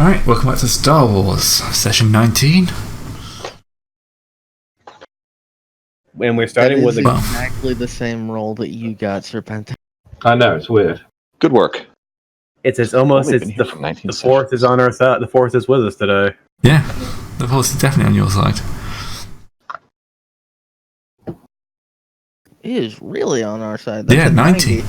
Alright, welcome back to Star Wars, session 19. And we're starting with exactly the same role that you got, Serpent. I know, it's weird. Good work. It's almost the Force is on our side. The Force is with us today. Yeah, the Force is definitely on your side. He is really on our side. That's yeah, 90.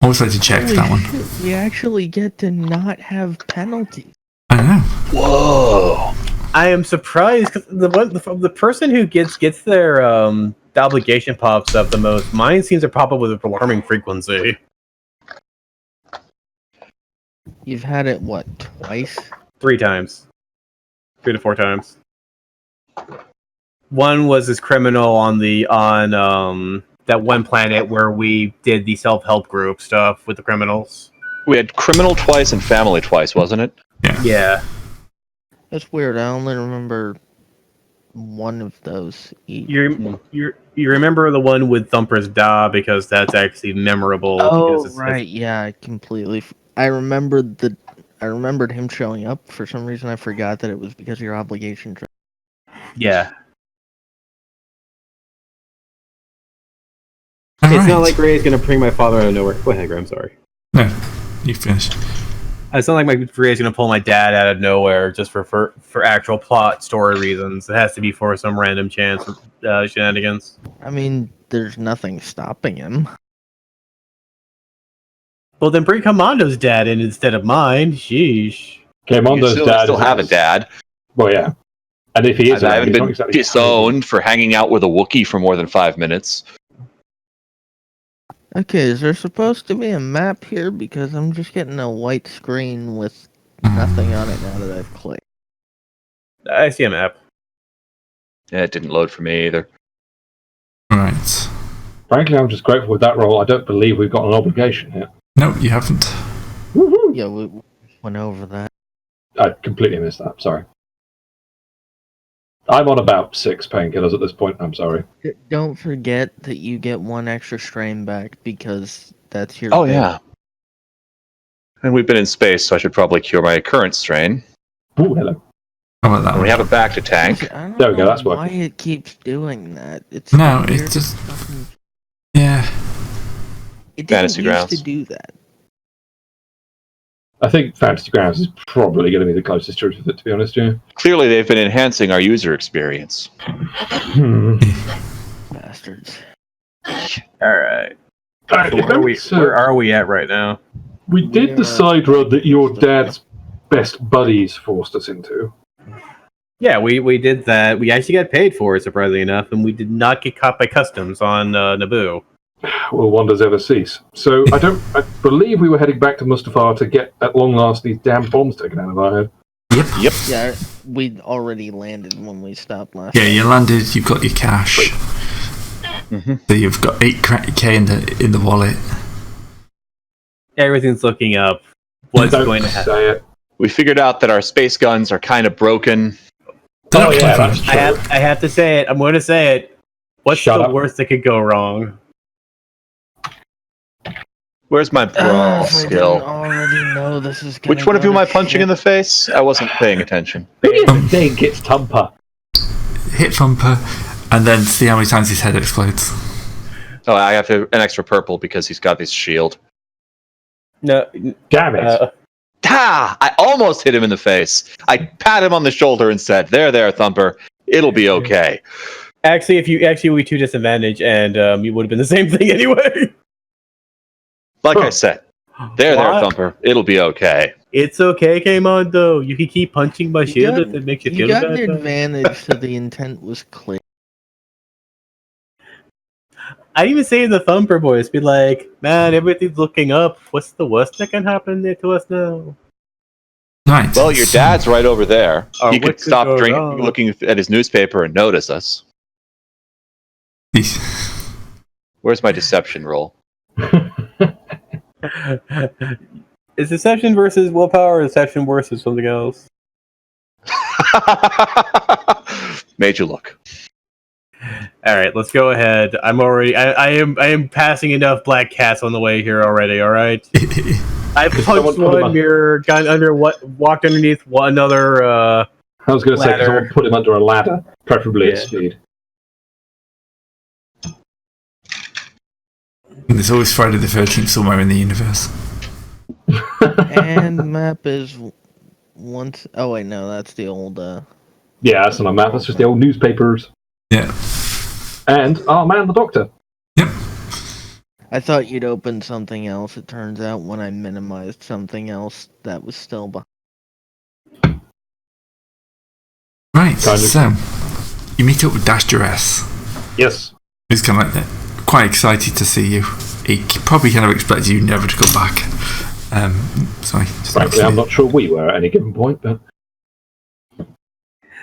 Always like to check that one. Shit, we actually get to not have penalties. I know. Whoa! I am surprised because the person who gets their the obligation pops up the most. Mine seems to pop up with alarming frequency. You've had it what, twice? 3 times, 3 to 4 times. One was this criminal on that one planet where we did the self-help group stuff with the criminals. We had criminal twice and family twice, wasn't it? Yeah. That's weird. I only remember one of those each. You remember the one with Thumper's Da because that's actually memorable. Oh, right. Yeah, I completely. I remembered him showing up. For some reason, I forgot that it was because of your obligation. Yeah. It's not like Ray's gonna bring my father out of nowhere. Go ahead, Graham. Sorry. No, you finished. It's not like Ray's gonna pull my dad out of nowhere just for actual plot story reasons. It has to be for some random chance shenanigans. I mean, there's nothing stopping him. Well, then bring Commando's dad in instead of mine. Sheesh. Commando's dad still have a dad. Well, yeah. And if he is, I haven't been disowned for hanging out with a Wookiee for more than 5 minutes. Okay, is there supposed to be a map here? Because I'm just getting a white screen with nothing on it now that I've clicked. I see a map. Yeah, it didn't load for me either. Right. Frankly, I'm just grateful with that role. I don't believe we've got an obligation here. No, you haven't. Woo-hoo. Yeah, we went over that. I completely missed that. Sorry. I'm on about 6 painkillers at this point. I'm sorry. Don't forget that you get 1 extra strain back because that's your. Oh, yeah. And we've been in space, so I should probably cure my current strain. Ooh, hello. How about that And one? we have it back to tank. I don't There we go, know that's why working. it keeps doing that. It's No, weird it's just... fucking- Yeah. It didn't Fantasy used Grounds. to do that. I think Fantasy Grounds is probably going to be the closest truth of it, to be honest, yeah. Clearly, they've been enhancing our user experience. Bastards. Alright. Alright, Where are we at right now? we did the side road that your dad's best buddies forced us into. Yeah, we did that. We actually got paid for it, surprisingly enough, and we did not get caught by customs on Naboo. Will wonders ever cease? So I believe we were heading back to Mustafar to get, at long last, these damn bombs taken out of our head. Yep. Yeah, we'd already landed when we stopped last. Yeah, you landed, you've got your cash. Mm-hmm. So you've got 8K in the wallet. Everything's looking up. What's Don't going to happen? say it. We figured out that our space guns are kind of broken. They're Oh, not yeah, clever. that's true. I have to say it. I'm going to say it. What's Shut the up. worst that could go wrong? Where's my brawl I didn't skill? already know this is gonna Which one of you go am I to punching shit. in the face? I wasn't paying attention. Who do you think it's Tumper? Hit Thumper, and then see how many times his head explodes. Oh, I have an extra purple because he's got this shield. No. Damn it. Ha! I almost hit him in the face. I pat him on the shoulder and said, there, Thumper. It'll be okay. Actually, we two disadvantage, and you would have been the same thing anyway. Like I said, there, What? Thumper. It'll be okay. It's okay, Kmondo. You can keep punching my shield got- if it makes you You feel got bad. an advantage, so the intent was clear. I'd even say in the Thumper voice, be like, man, everything's looking up. What's the worst that can happen there to us now? Right. Well, your dad's right over there. Oh, He what could could stop go wrong? looking at his newspaper and notice us. Where's my deception roll? Is deception versus willpower or deception versus something else? Made you look. All right, let's go ahead. I am passing enough black cats on the way here already. All right. I someone punched put him one up- mirror, got under what, walked underneath one another. I was going to say, 'cause Ladder. someone put him under a ladder, preferably at Yeah. speed. And there's always Friday the 13th somewhere in the universe. And the map is once. Oh wait, no, that's the old. Yeah, that's not a map, that's just the old newspapers. Yeah. And, oh man, the Doctor. Yep. I thought you'd open something else. It turns out when I minimized something else, that was still behind. Right, Kind of. so you meet up with Dash Duress. Yes. He's kind of like quite excited to see you. He probably kind of expected you never to come back. Sorry. Just Frankly, I'm not sure we were at any given point, but...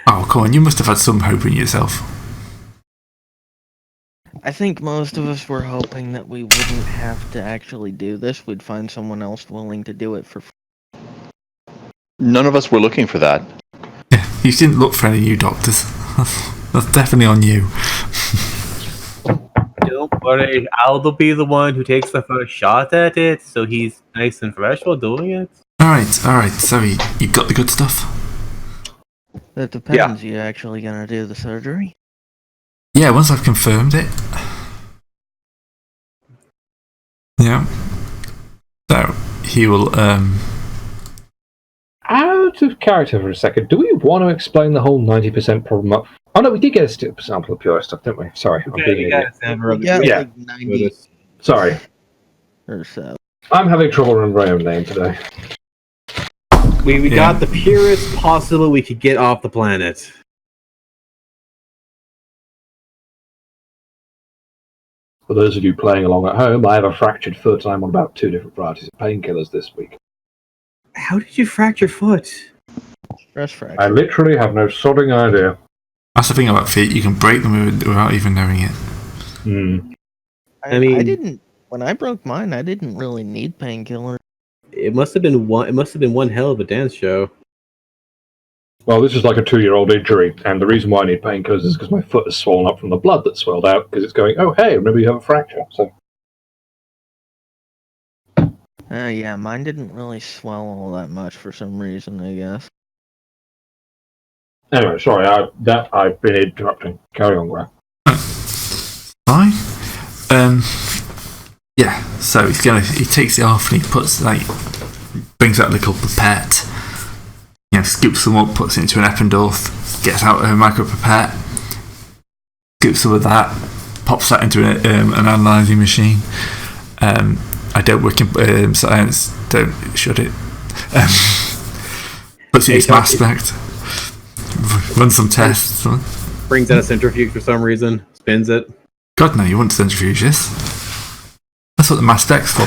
Oh, come on, you must have had some hope in yourself. I think most of us were hoping that we wouldn't have to actually do this. We'd find someone else willing to do it for free. None of us were looking for that. Yeah, you didn't look for any new doctors. That's definitely on you. Don't worry, I'll be the one who takes the first shot at it, so he's nice and fresh while doing it. Alright, so you got the good stuff? That depends. You actually gonna do the surgery? Yeah, once I've confirmed it. Yeah. So, he will, Out of character for a second, do we want to explain the whole 90% problem up? Oh no, we did get a sample of pure stuff, didn't we? Sorry, I'm being an idiot. We got Yeah. like 90 Sorry. or so. I'm having trouble remembering my own name today. We Yeah. got the purest possible we could get off the planet. For those of you playing along at home, I have a fractured foot and I'm on about 2 different varieties of painkillers this week. How did you fracture your foot? Stress I fracture. literally have no sodding idea. that's the thing about feet, you can break them without even knowing it. Hmm. I mean- I didn't. When I broke mine, I didn't really need painkillers. It must have been one hell of a dance show. Well, this is like a 2-year-old injury, and the reason why I need painkillers is because my foot is swollen up from the blood that swelled out, because it's going, oh hey, remember you have a fracture. So, Yeah, mine didn't really swell all that much for some reason, I guess. anyway, sorry, I've been interrupting. Carry on, Graham. Fine. Yeah, so he takes it off and he brings out a little pipette, scoops them up, puts it into an Eppendorf, gets out a micro pipette, scoops some of that, pops that into an analysing machine. I don't work in science, don't shut it. Puts it in its mass spec, runs some tests. Brings out a centrifuge for some reason, spins it. God no, you wouldn't centrifuge this. That's what the mass spec's for.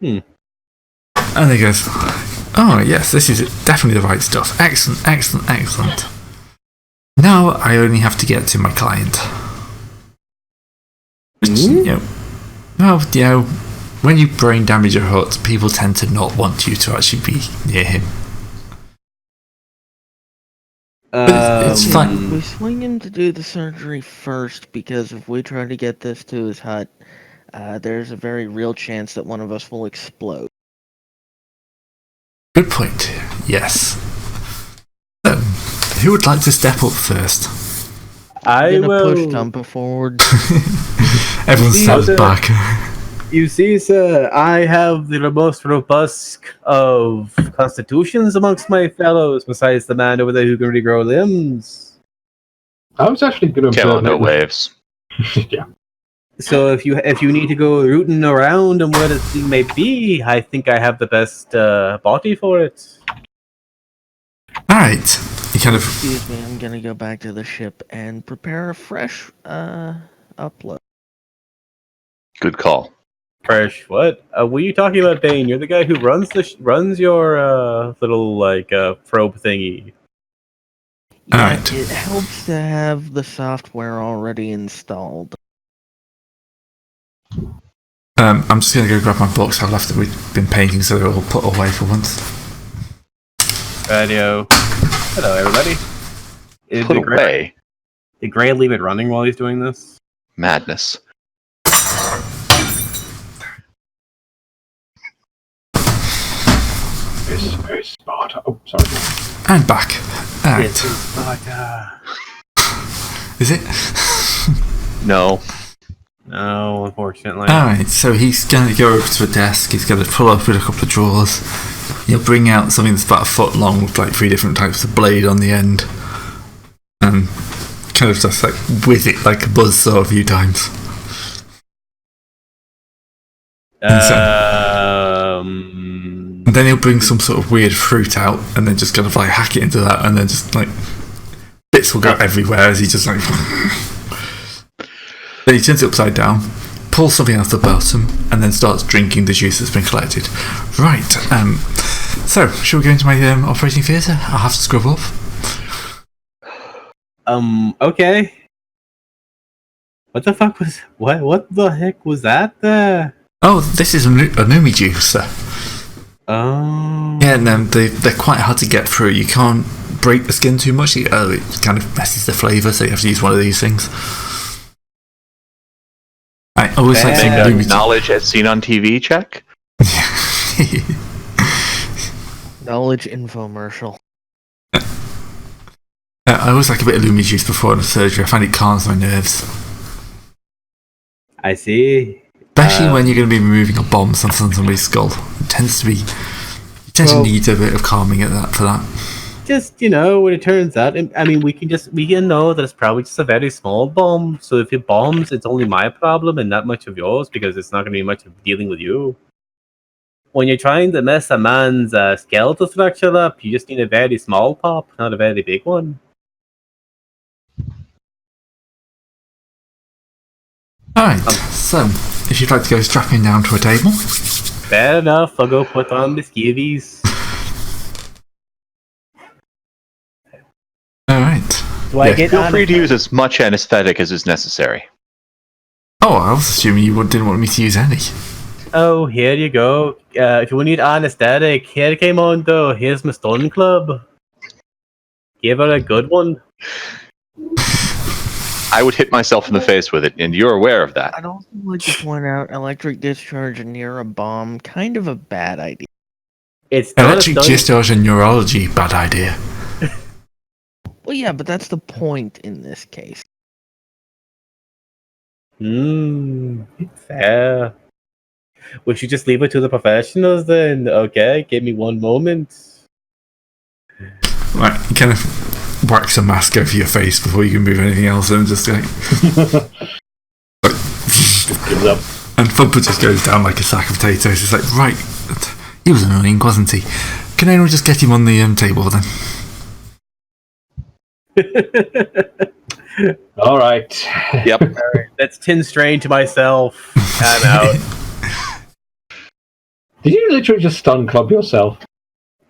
And he goes, oh yes, this is definitely the right stuff. Excellent, excellent, excellent. Now I only have to get to my client. Which, when you brain damage a hut, people tend to not want you to actually be near him. But it's fine. We swing him to do the surgery first because if we try to get this to his hut, there's a very real chance that one of us will explode. Good point. Yes. Who would like to step up first? I I'm gonna will push Tumpa forward. Everyone steps the- back. You see, sir, I have the most robust of constitutions amongst my fellows, besides the man over there who can regrow limbs. I was actually going to Killing no waves. Yeah. So if you need to go rooting around and where this thing may be, I think I have the best body for it. Alright. You kind of Excuse me, I'm gonna go back to the ship and prepare a fresh upload. Good call. Fresh, what? Were you talking about, Bane? You're the guy who runs your little probe thingy. Yeah, Alright. it helps to have the software already installed. I'm just going to go grab my books. I've left it. We've been painting, so they're all put away for once. Radio. Hello, everybody. Put away. Did Gray leave it running while he's doing this? Madness. is very smart. Oh, sorry. And back. Alright. This is Sparta. Is it? No. No, unfortunately. Alright, so he's going to go over to a desk, he's going to pull open a couple of drawers, he'll bring out something that's about a foot long with like 3 different types of blade on the end, and kind of just like whiz it like a buzzsaw a few times. And then he'll bring some sort of weird fruit out and then just kind of like hack it into that, and then just like bits will go everywhere as he just like then he turns it upside down, pulls something out of the bottom, and then starts drinking the juice that's been collected. Right, so shall we go into my operating theatre? I'll have to scrub off. Okay. What the fuck was... What the heck was that? Oh, this is a Numi juice, sir. Oh... Yeah, and they're quite hard to get through. You can't break the skin too much. It kind of messes the flavour, so you have to use one of these things. I always like Make to a Numi knowledge as seen on TV check. Knowledge infomercial. I always like a bit of Lumi juice before the surgery. I find it calms my nerves. I see. Especially when you're going to be removing a bomb on somebody's skull. It tends to be... You tend to need a bit of calming for that. Just, when it turns out, I mean, we can know that it's probably just a very small bomb. So if it bombs, it's only my problem and not much of yours, because it's not going to be much of dealing with you. When you're trying to mess a man's skeletal structure up, you just need a very small pop, not a very big one. Alright, so, if you'd like to go strapping down to a table. Fair enough, I'll go put on the skivvies. Alright. Do I get Feel free to use as much anesthetic as is necessary. Oh, I was assuming you didn't want me to use any. Oh, here you go. If you need anesthetic, here came on though. Here's my stun club. Give her a good one. I would hit myself in the face with it, and you're aware of that. I'd also like to point out electric discharge near a bomb, kind of a bad idea. It's not Electric discharge and neurology, bad idea. Well, yeah, but that's the point in this case. Fair. We should just leave it to the professionals then. Okay, give me one moment. Right, you kind of wax a mask over your face before you can move anything else, and just like... Gives up. And Thumper just goes down like a sack of potatoes. It's like, right, he was annoying, wasn't he? Can anyone just get him on the table then? All right. Yep. Alright, that's 10 strain to myself. I'm out. Did you literally just stun club yourself?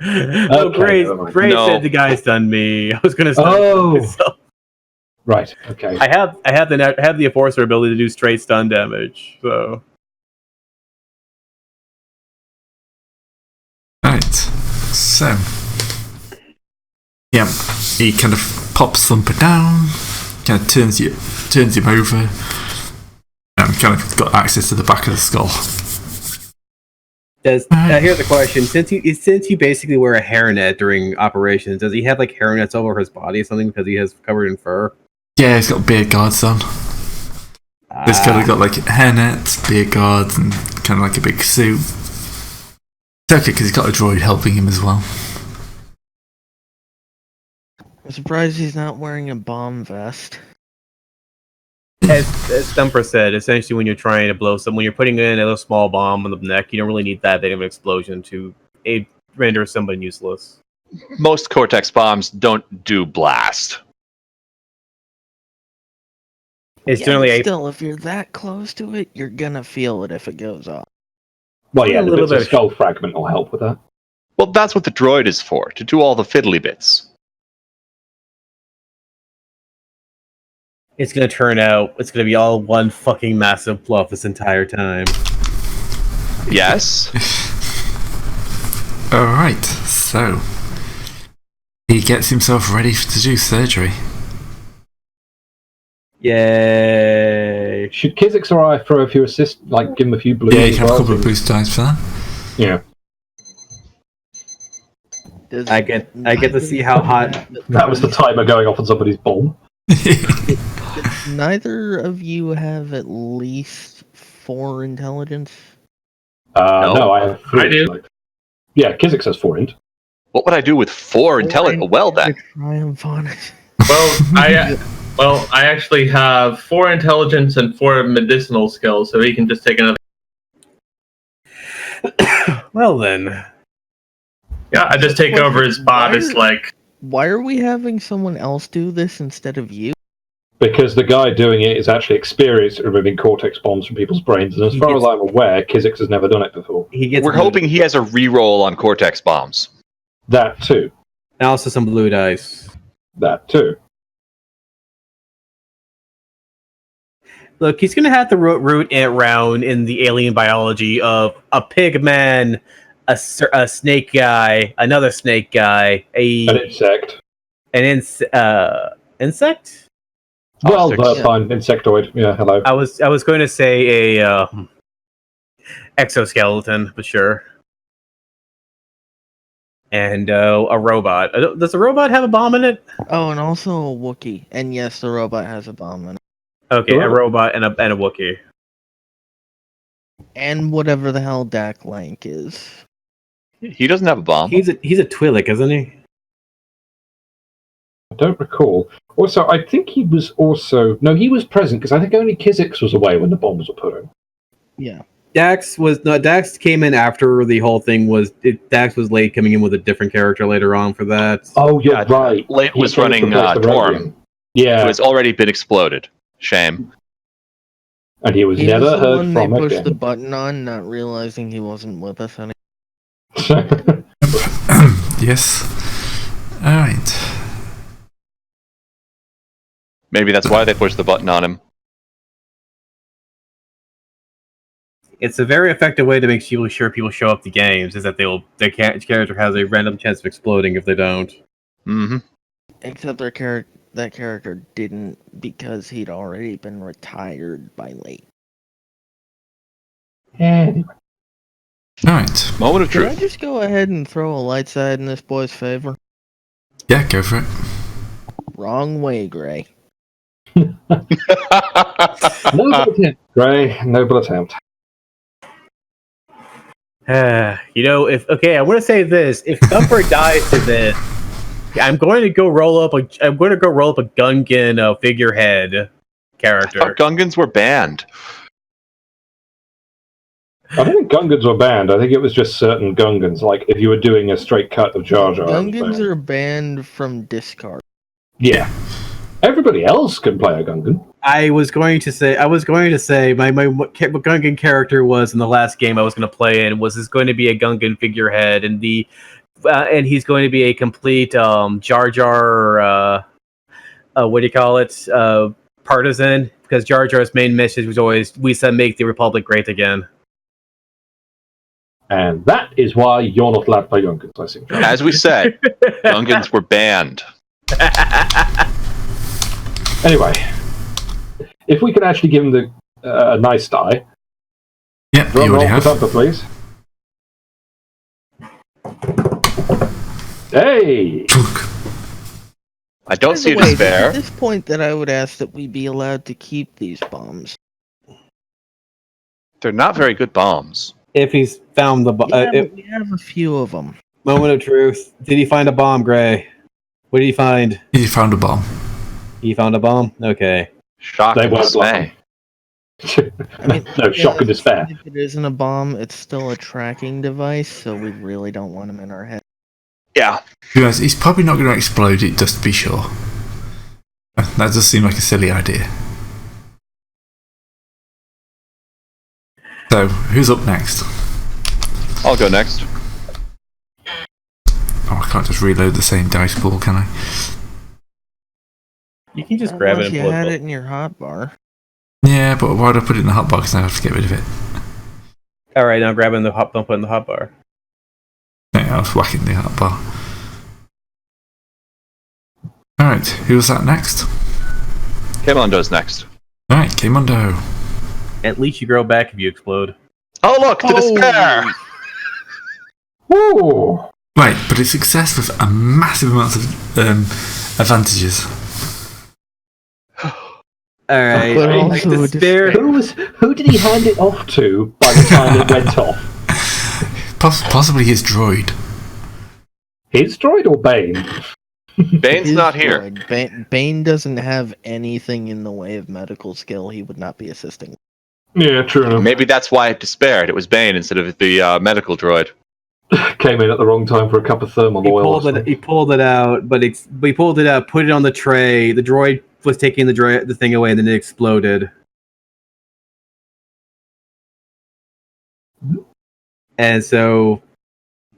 Oh, Okay, Grace No. said the guy's done me. I was gonna stun myself. Right. Okay. I have the enforcer ability to do straight stun damage, so Right, so... Yeah, he kind of pops Thumper down, kind of turns him over, and kind of got access to the back of the skull. Here's a question: since you basically wear a hairnet during operations, does he have like hairnets over his body or something because he has covered in fur? Yeah, he's got beard guards on. He's kind of got like hairnets, beard guards, and kind of like a big suit. It's okay because he's got a droid helping him as well. I'm surprised he's not wearing a bomb vest. As Stumper said, essentially when you're trying to blow when you're putting in a little small bomb on the neck, you don't really need that big of an explosion to render someone useless. Most Cortex bombs don't do blast. It's Yeah, generally still, if you're that close to it, you're gonna feel it if it goes off. Well, yeah, a the little bits of bit of skull fragment will help with that. Well, that's what the droid is for, to do all the fiddly bits. it's gonna turn out it's gonna be all one fucking massive bluff this entire time. Yes. Alright, so... He gets himself ready to do surgery. Yay! Should Kizix or I throw a few assists, like give him a few blues? Yeah, you as can have a well, couple of so- boost dice for that. Yeah. Does I get to see how hot. That was the timer going off on somebody's bomb. Does neither of you have at least 4 intelligence? No, I have 3. I do. Like, yeah, Kizix has 4 int. What would I do with 4 intelligence? Well, then. Triumph on it. Well, I actually have 4 intelligence and 4 medicinal skills, so he can just take another. Well then, Yeah, I just take over his bot. It's like, Why are we having someone else do this instead of you? Because the guy doing it is actually experienced at removing cortex bombs from people's brains, and as far as I'm aware, Kizix has never done it before. We're hoping he has a reroll on cortex bombs. That too. and also some blue dice. That too. Look, he's going to have to root it around in the alien biology of a pig man, a snake guy, another snake guy, An insect. an insect. Well, Optics. that's fine. Insectoid. Yeah, hello. I was going to say a exoskeleton, but sure. And a robot. Does a robot have a bomb in it? Oh, and also a Wookiee. And yes, the robot has a bomb in it. Okay, a robot and a Wookiee. And whatever the hell Dak Lank is. He doesn't have a bomb. He's a Twi'lek, isn't he? I don't recall. Also, I think he was also... No, he was present, because I think only Kizix was away when the bombs were put in. Yeah. Dax came in after the whole thing was. Dax was late coming in with a different character later on for that. Oh, you're right. Late was He running replaced the Torm, Rodian. Yeah, who has already been exploded. Shame. and he was He never was the heard one they from pushed again. the button on, not realizing he wasn't with us anymore. Yes. Alright. Maybe that's why they pushed the button on him. It's a very effective way to make sure people show up to games. Is that their character has a random chance of exploding if they don't. Mm-hmm. Except that character didn't, because he'd already been retired by late. Anyway. Alright. Moment of Can I truth. just go ahead and throw a light side in this boy's favor? Yeah, go for it. Wrong way, Gray. Noble attempt, Gray. Noble attempt. I want to say this: if Thumper dies to this, I'm going to go roll up a Gungan figurehead character. Our Gungans were banned. I don't think Gungans were banned. I think it was just certain Gungans. Like, if you were doing a straight cut of Jar Jar. Gungans are banned from discard. Yeah. Everybody else can play a Gungan. I was going to say my Gungan character was in the last game I was going to play in was going to be a Gungan figurehead, and and he's going to be a complete Jar Jar what do you call it, partisan, because Jar Jar's main message was always we said make the Republic great again. And that is why you're not allowed to play Gungans, I think. As we said, Gungans were banned. Anyway, if we could actually give him a nice die. Yeah, Drum you roll already for have. Thumper, please. Hey! I don't By see the it way, as fair. At this point, that I would ask that we be allowed to keep these bombs. They're not very good bombs. If he's found the But we have a few of them. moment of truth, did he find a bomb, Gray? What did he find? You found a bomb. He found a bomb. Okay. Shock They and weren't dismay. I mean, No, shock and despair. If it isn't a bomb, it's still a tracking device, so we really don't want them in our head. Yeah. To be honest, he's probably not going to explode it just to be sure. That does seem like a silly idea. So, who's up next? I'll go next. Oh, I can't just reload the same dice pool, can I? You can just grab it Unless and you pull had it. it in your hotbar. Yeah, but why would I put it in the hotbox and I have to get rid of it? All right, now grab it in the hot. Don't put it in the hotbar. Yeah, I was whacking the hotbar. Alright, who's that next? Kemondo's next. Alright, Kimondo. At least you grow back if you explode. Oh, look! The despair! Ooh! Right, but it's success with a massive amount of advantages. Alright. But Like also a despair. Who did he hand it off to by the time it went off? Possibly his droid. His droid or Bane? Bane's His not here. droid. Bane doesn't have anything in the way of medical skill. He would not be assisting. Yeah, true enough. Maybe that's why it despaired. It was Bane instead of the medical droid. Came in at the wrong time for a cup of thermal oil. He pulled it out, but he pulled it out, put it on the tray. The droid was taking the thing away, and then it exploded. And so,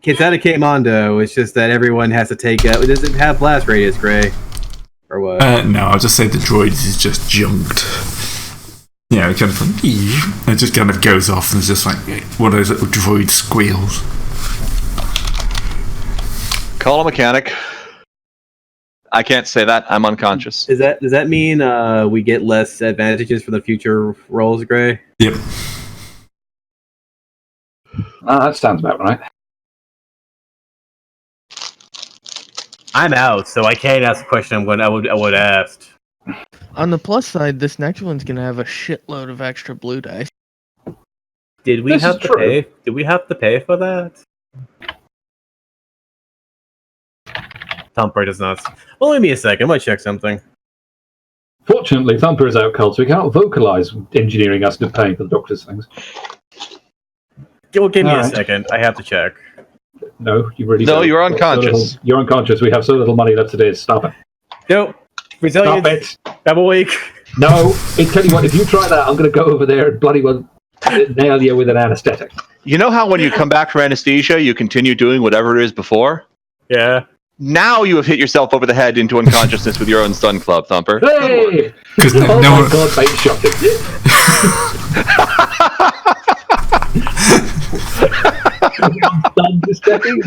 Kitsada came Mondo. It's just that everyone has to take it. Does it have blast radius, Gray? Or what? No, I'll just say the droid is just junked. Yeah, it kind of it just kind of goes off and it's just like one of those little droid squeals. Call a mechanic. I can't say that. I'm unconscious. Does that mean we get less advantages for the future rolls, Gray? Yep. That sounds about right. I'm out, so I can't ask the question I would ask. On the plus side, this next one's gonna have a shitload of extra blue dice. Did we This have is to true. pay? Did we have to pay for that? Thumper does not. Well, give me a second. I'm gonna check something. Fortunately, Thumper is out cold, so we cannot vocalise engineering us into paying for the doctor's things. Well, give me a Alright. second. I have to check. No, you really No, don't. you're You've got so unconscious. little- you're unconscious. We have so little money left today. Stop it. Nope. Stop Resilience. it. I'm awake. No, I tell you what, if you try that, I'm going to go over there and bloody well nail you with an anaesthetic. You know how when you come back from anesthesia, you continue doing whatever it is before? Yeah. Now you have hit yourself over the head into unconsciousness with your own stun club, Thumper. Hey! Because Oh no my one, god, Bane shot him. Done this decade?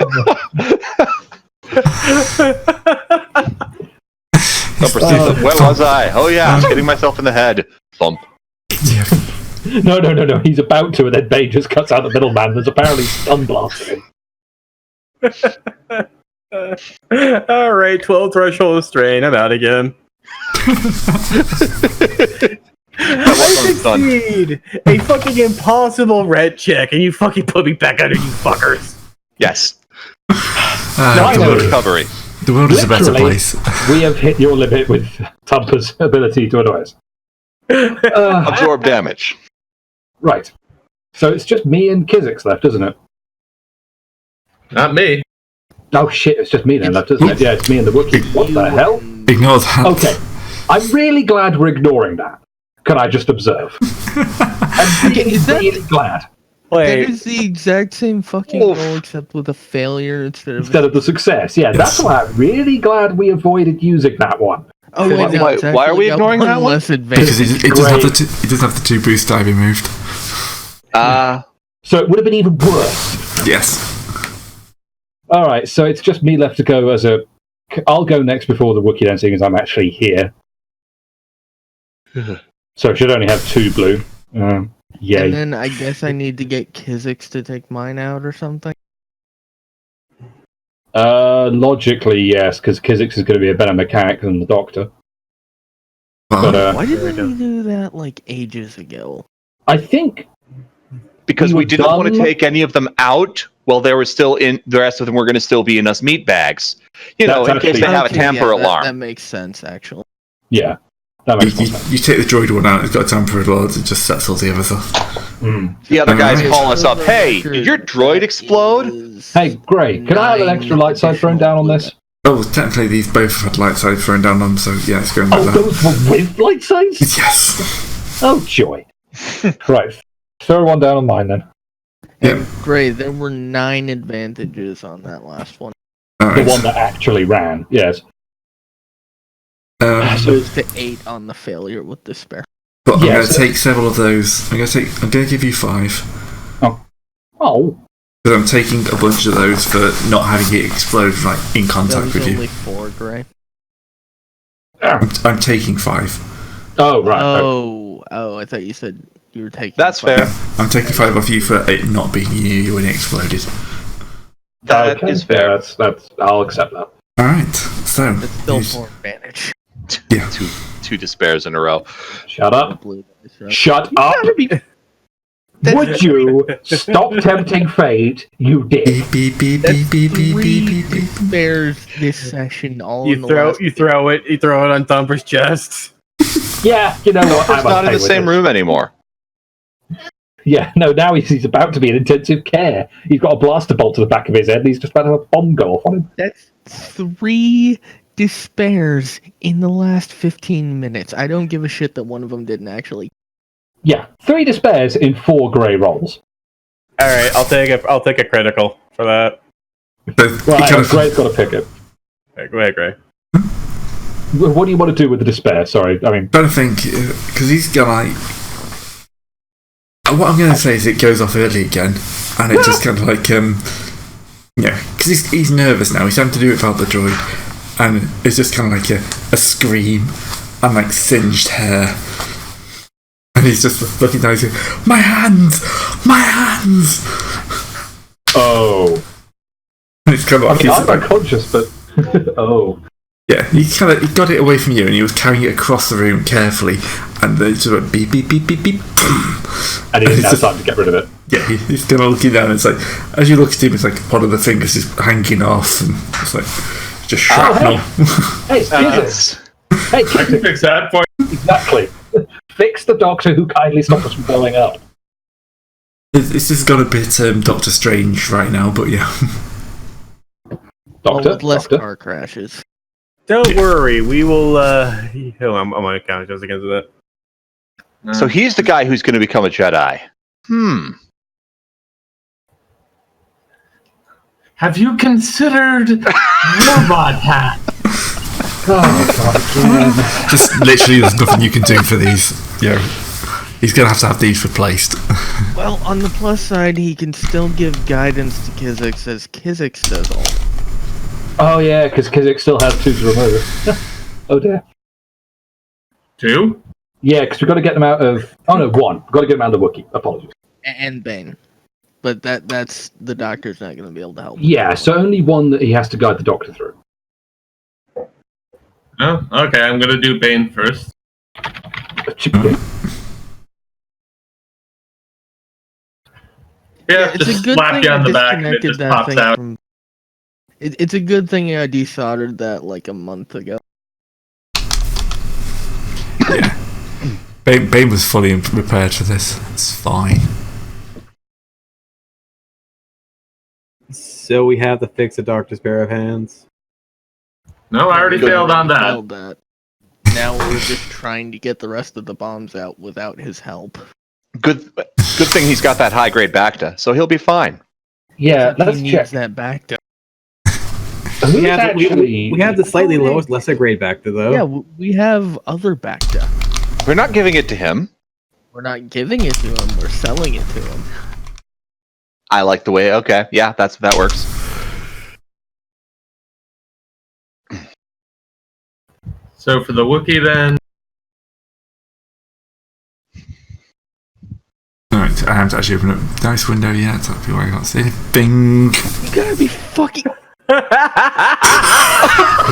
Thumper sees them. Where was I? Oh yeah, I was hitting myself in the head. Thump. yeah, No. He's about to, and then Bane just cuts out the middleman. There's apparently stun blasting him. All right. 12 threshold of strain. I'm out again. That was on stun. Succeed a fucking impossible red check, and you fucking put me back under, you fuckers. Yes. No, I the, know. world, Recovery. the world is a better Literally. place. We have hit your limit with Thumper's ability to annoy us. Absorb damage. Right. So it's just me and Kizix left, isn't it? Not me. Oh shit, it's just me then left, isn't it? Yeah, it's me and the Wookiee. What the hell? Ignore that. Okay. I'm really glad we're ignoring that. Can I just observe? I'm really, Is that- really glad. That Wait. is the exact same fucking Oof. roll, except with a failure Instead of the success. Yeah, that's why I'm really glad we avoided using that one. Oh wait, no, Why- it's why are actually we got ignoring one that one? less advantage. Because it doesn't have the two boost die removed. So it would have been even worse. Yes. Alright, so it's just me left to go as a... I'll go next before the Wookiee then, seeing as I'm actually here. So I should only have 2 blue. Yay. And then I guess I need to get Kizix to take mine out or something. Logically, yes, because Kizix is going to be a better mechanic than the Doctor. But Why There we didn't go. we do that like ages ago? I think Because We we were didn't want to done. take any of them out while they were still in. The rest of them were going to still be in us meat bags. You know, That's in case actually- they have a Okay, tamper yeah, alarm. That makes sense, actually. yeah, that makes more sense. You take the droid one out, it's got a tamper as well, it just sets all the other stuff. The other guys Alright. call us up. For the Hey, record, did your droid that explode? is Hey, Gray, can I have an extra 9 light side thrown down on this? Oh, technically these both had light side thrown down on them, so yeah, it's going like Oh, that. those were with light sides? Yes. Oh, joy. Right, throw one down on mine then. Yeah. Great, there were 9 advantages on that last one. The Alright. one that actually ran, yes. So, Opposed to 8 on the failure with despair. but I'm Yeah, going to so- take several of those. I'm going to give you 5. Oh, But I'm taking a bunch of those for not having it explode like in That contact was with you. only 4, Gray. I'm taking 5. oh, right. Oh, I thought you said you were taking. That's 5. fair. I'm taking 5 off you for it not being you when it exploded. That is fair. Yeah, that's. I'll accept that. All right. So It's still he's- for advantage. yeah. Two dispairs in a row. Shut up. Blue dice, right? Shut up. Would you stop tempting fate? You did. Beep beep beep beep beep beep beep beep beep. Dispairs this session all in You the last throw it on Thumper's chest. Yeah, you know what? He's not in the same room anymore. Yeah, no, now he's about to be in intensive care. He's got a blaster bolt to the back of his head and he's just about to have a bomb go off on him. That's 3 dispairs in the last 15 minutes. I don't give a shit that one of them didn't actually. Yeah, 3 dispairs in 4 grey rolls. Alright, I'll take a critical for that. Well, Kind of- Grey's got to pick it. Okay, go ahead, Gray. What do you want to do with the despair? Sorry, I mean... But I think, because he's got like... What I'm going to say is it goes off early again, and it just kind of like, because he's nervous now, he's having to do it without the droid, and it's just kind of like a scream, and like singed hair, and he's just looking down, he's going, my hands! My hands! Oh. And it's kind of like, I'm unconscious, but... oh. yeah, he got it away from you, and he was carrying it across the room carefully, and then it just went beep, beep, beep, beep, beep, And he didn't have time to get rid of it. yeah, he's kind of looking down, and it's like, as you look at him, it's like one of the fingers is hanging off, and it's like, just shrapnel. Hey, physics! Hey, I can fix that for you. exactly. Fix the Doctor who kindly stopped us from blowing up. This has got a bit Doctor Strange right now, but yeah. Doctor? with less Doctor? car crashes. Don't worry, we will. I'm gonna count just against that. So he's the guy who's going to become a Jedi. Have you considered robot hat? Oh, God, Just literally, there's nothing you can do for these. Yeah, he's gonna have to have these replaced. Well, on the plus side, he can still give guidance to Kizix as Kizix does all. Oh, yeah, because Kizik still has 2 to remove. Oh, dear. 2? Yeah, because we've got to get them out of... Oh, no, 1. We've got to get them out of the Wookiee. Apologies. And Bane. But that's the Doctor's not going to be able to help. Yeah, so only 1 that he has to guide the Doctor through. Oh, okay, I'm going to do Bane first. Yeah, It's just a good slap thing you on I the back and it disconnected just that pops thing out. from. It's a good thing I desoldered that like a month ago. Yeah, Bane was fully prepared for this. It's fine. So we have to fix a Doctor's pair of hands. No, I already failed on that. Failed that. Now we're just trying to get the rest of the bombs out without his help. Good thing he's got that high grade Bacta, so he'll be fine. Yeah, He let's needs check. that back to. Who's We have actually... the slightly lowest, lesser grade back to though. Yeah, we have other Bacta. We're not giving it to him. We're not giving it to him. We're selling it to him. I like the way. Okay, yeah, that works. So for the Wookiee then, Alright, I haven't actually opened up the dice window yet. That'll be where I can't see anything. You gotta be fucking.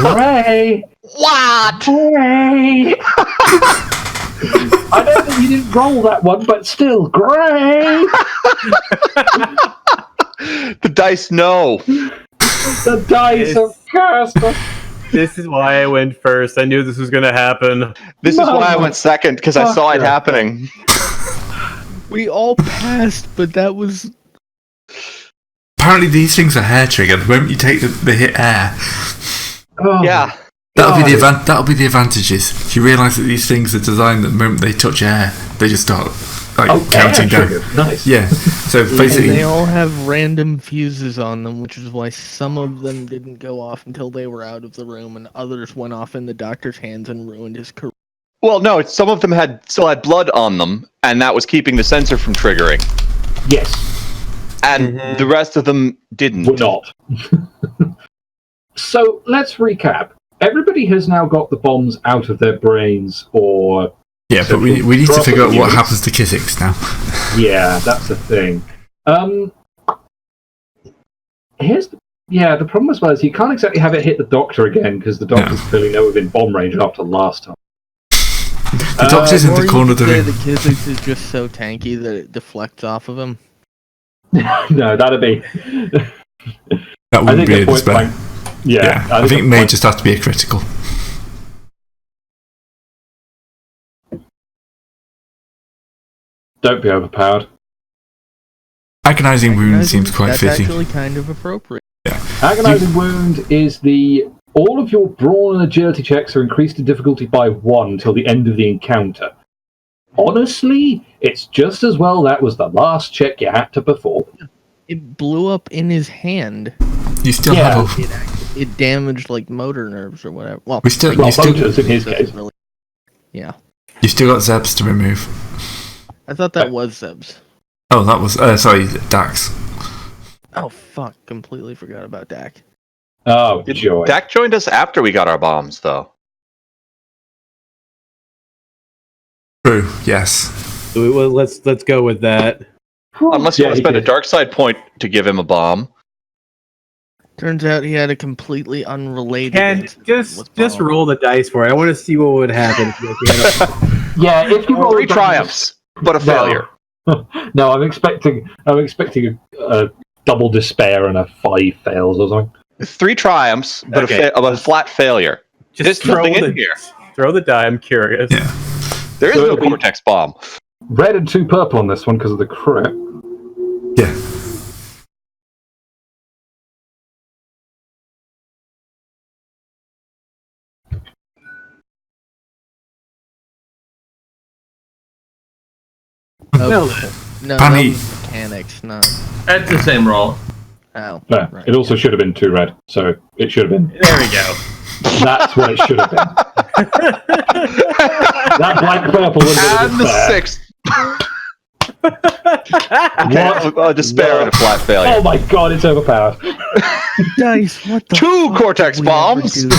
Gray! What? Gray! I know that you didn't roll that one, but still, Gray! The dice, no. The dice of Casper! This is why I went first. I knew this was gonna happen. This is why I went second, because I saw it happening. We all passed, but that was. Apparently, these things are hair triggered. The moment you take the hit air, Oh, Yeah. that'll be the advantages. If you realise that these things are designed that the moment they touch air, they just start counting down. triggered. Nice. Yeah. So And basically, they all have random fuses on them, which is why some of them didn't go off until they were out of the room, and others went off in the Doctor's hands and ruined his career. Well, no, some of them still had blood on them, and that was keeping the sensor from triggering. Yes. And the rest of them didn't. We're not. So, let's recap. Everybody has now got the bombs out of their brains, or... yeah, but we need to Drop figure out what units. happens to Kizix now. Yeah, that's the thing. Here's the Yeah, the problem as well is you can't exactly have it hit the doctor again because the doctor's clearly now within bomb range after last time. The doctor's in Or the you corner of could the say room. the physics is just so tanky that it deflects off of him. No, that'd be. That I wouldn't think be a a point despair. blank. Yeah, I think it may just have to be a critical. Don't be overpowered. Agonizing wound seems quite That's fitting. actually kind of appropriate. Agonizing wound is all of your brawn and agility checks are increased in difficulty by 1 until the end of the encounter. Honestly, it's just as well that was the last check you had to perform. It blew up in his hand. You still Yeah. have It damaged like motor nerves or whatever. Well, We still- Well, you still- motors in his doesn't case. really- Yeah, you still got Zebs to remove. I thought that was Zeb's. Oh, that was sorry, Dax. Oh fuck! Completely forgot about Dak. Oh, joy. Dak joined us after we got our bombs, though. True. Yes. Well, let's go with that. Unless you Yeah, want to he spend a did. dark side point to give him a bomb. Turns out he had a completely unrelated. Ken, incident just with Bob. roll the dice for it. I want to see what would happen. If you had Yeah, if you roll 3 triumphs, but a failure. No, I'm expecting a double despair and a 5 fails or something. 3 triumphs, but Okay. a flat failure. There's throw nothing the in here. throw the die. I'm curious. Yeah. There is So no it'll be- Cortex bomb. Red and 2 purple on this one because of the crit. Yeah. Well, No, Bunny. that was mechanics, not. That's the same roll. Oh, Yeah, right. it also should have been 2 red, so it should have been. there we go. That's what it should have been. That black purple would have And been the despair. 6th. What? A despair and a flat Oh failure. my god, it's overpowered. Dice. What the? 2 fuck Cortex did we ever bombs. do?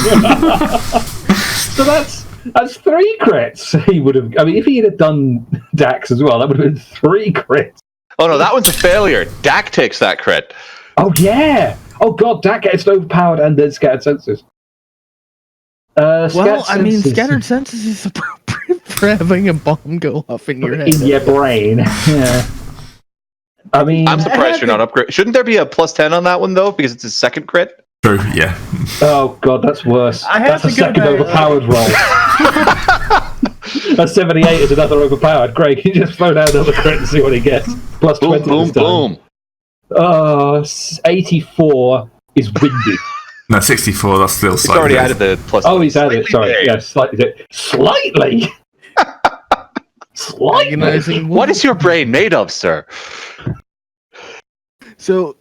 So that's 3 crits. He would have. I mean, if he had done Dax as well, that would have been 3 crits. Oh no, that one's a failure. Dak takes that crit. Oh yeah. Oh god, Dax gets overpowered and then scattered senses. Well, I mean, senses scattered senses is appropriate for having a bomb go off in your head. in your brain. Yeah. I mean, I'm surprised you're not upgrade. Shouldn't there be a +10 on that one though? Because it's his second crit. True. Yeah. oh god, that's worse. I have That's a to go second back- overpowered roll. A 78 is another overpowered. Greg, you just throw down another crit and see what he gets. Plus Boom, 20 boom, this time. boom. 84 is windy. No, 64. That's still He's slightly. already better. added the plus. Oh, he's added it. Sorry. Slightly. Yeah, slightly. Slightly? Slightly? Agonizing What wound. is your brain made of, sir? So,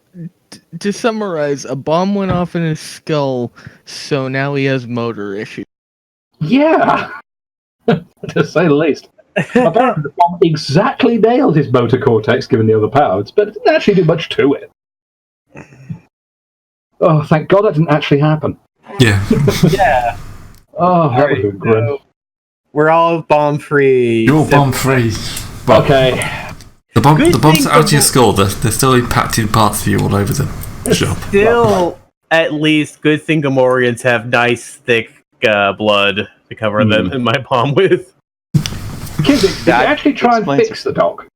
to summarize, a bomb went off in his skull, so now he has motor issues. Yeah. To say the least. Apparently, the bomb exactly nailed his motor cortex given the other powers, but it didn't actually do much to it. Oh, thank God that didn't actually happen. Yeah. Yeah. Oh, that would have been grim. So, we're all bomb free. You're bomb free. Well, Okay. The bombs Good are thing out of your the- skull. They're still impacting parts of you all over the shop. Still, at least, good thing Gamorreans have nice, thick blood to cover them in my palm with. Kizik, did you That actually try and explains fix the dog?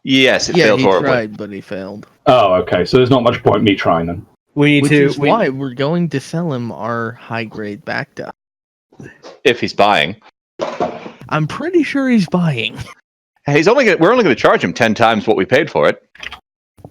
Yes, it Yeah, failed he horribly. tried, but he failed. Oh, okay. So there's not much point me trying then. We need Which to. is why we're going to sell him our high-grade back die. If he's buying, I'm pretty sure he's buying. we're only going to charge him 10 times what we paid for it.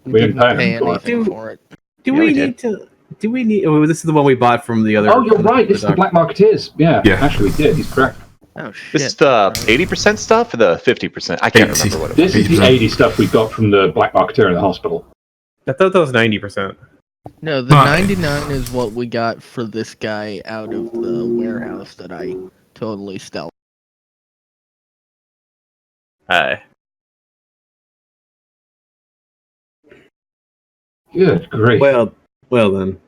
We didn't pay him for it. anything for it. Do Yeah, we we need to? Do we need? Oh, this is the one we bought from the other. Oh, you're right. This is the Black Marketeers. Yeah, Yeah. actually, we did. He's correct. Oh shit! This is the 80% stuff or the 50%? I can't 80. remember what it was. This is the 80%. 80 stuff we got from the Black Marketeer in the hospital. I thought that was 90%. No, the Right. 99 is what we got for this guy out of the warehouse that I totally stealthed. Good grief. Well then.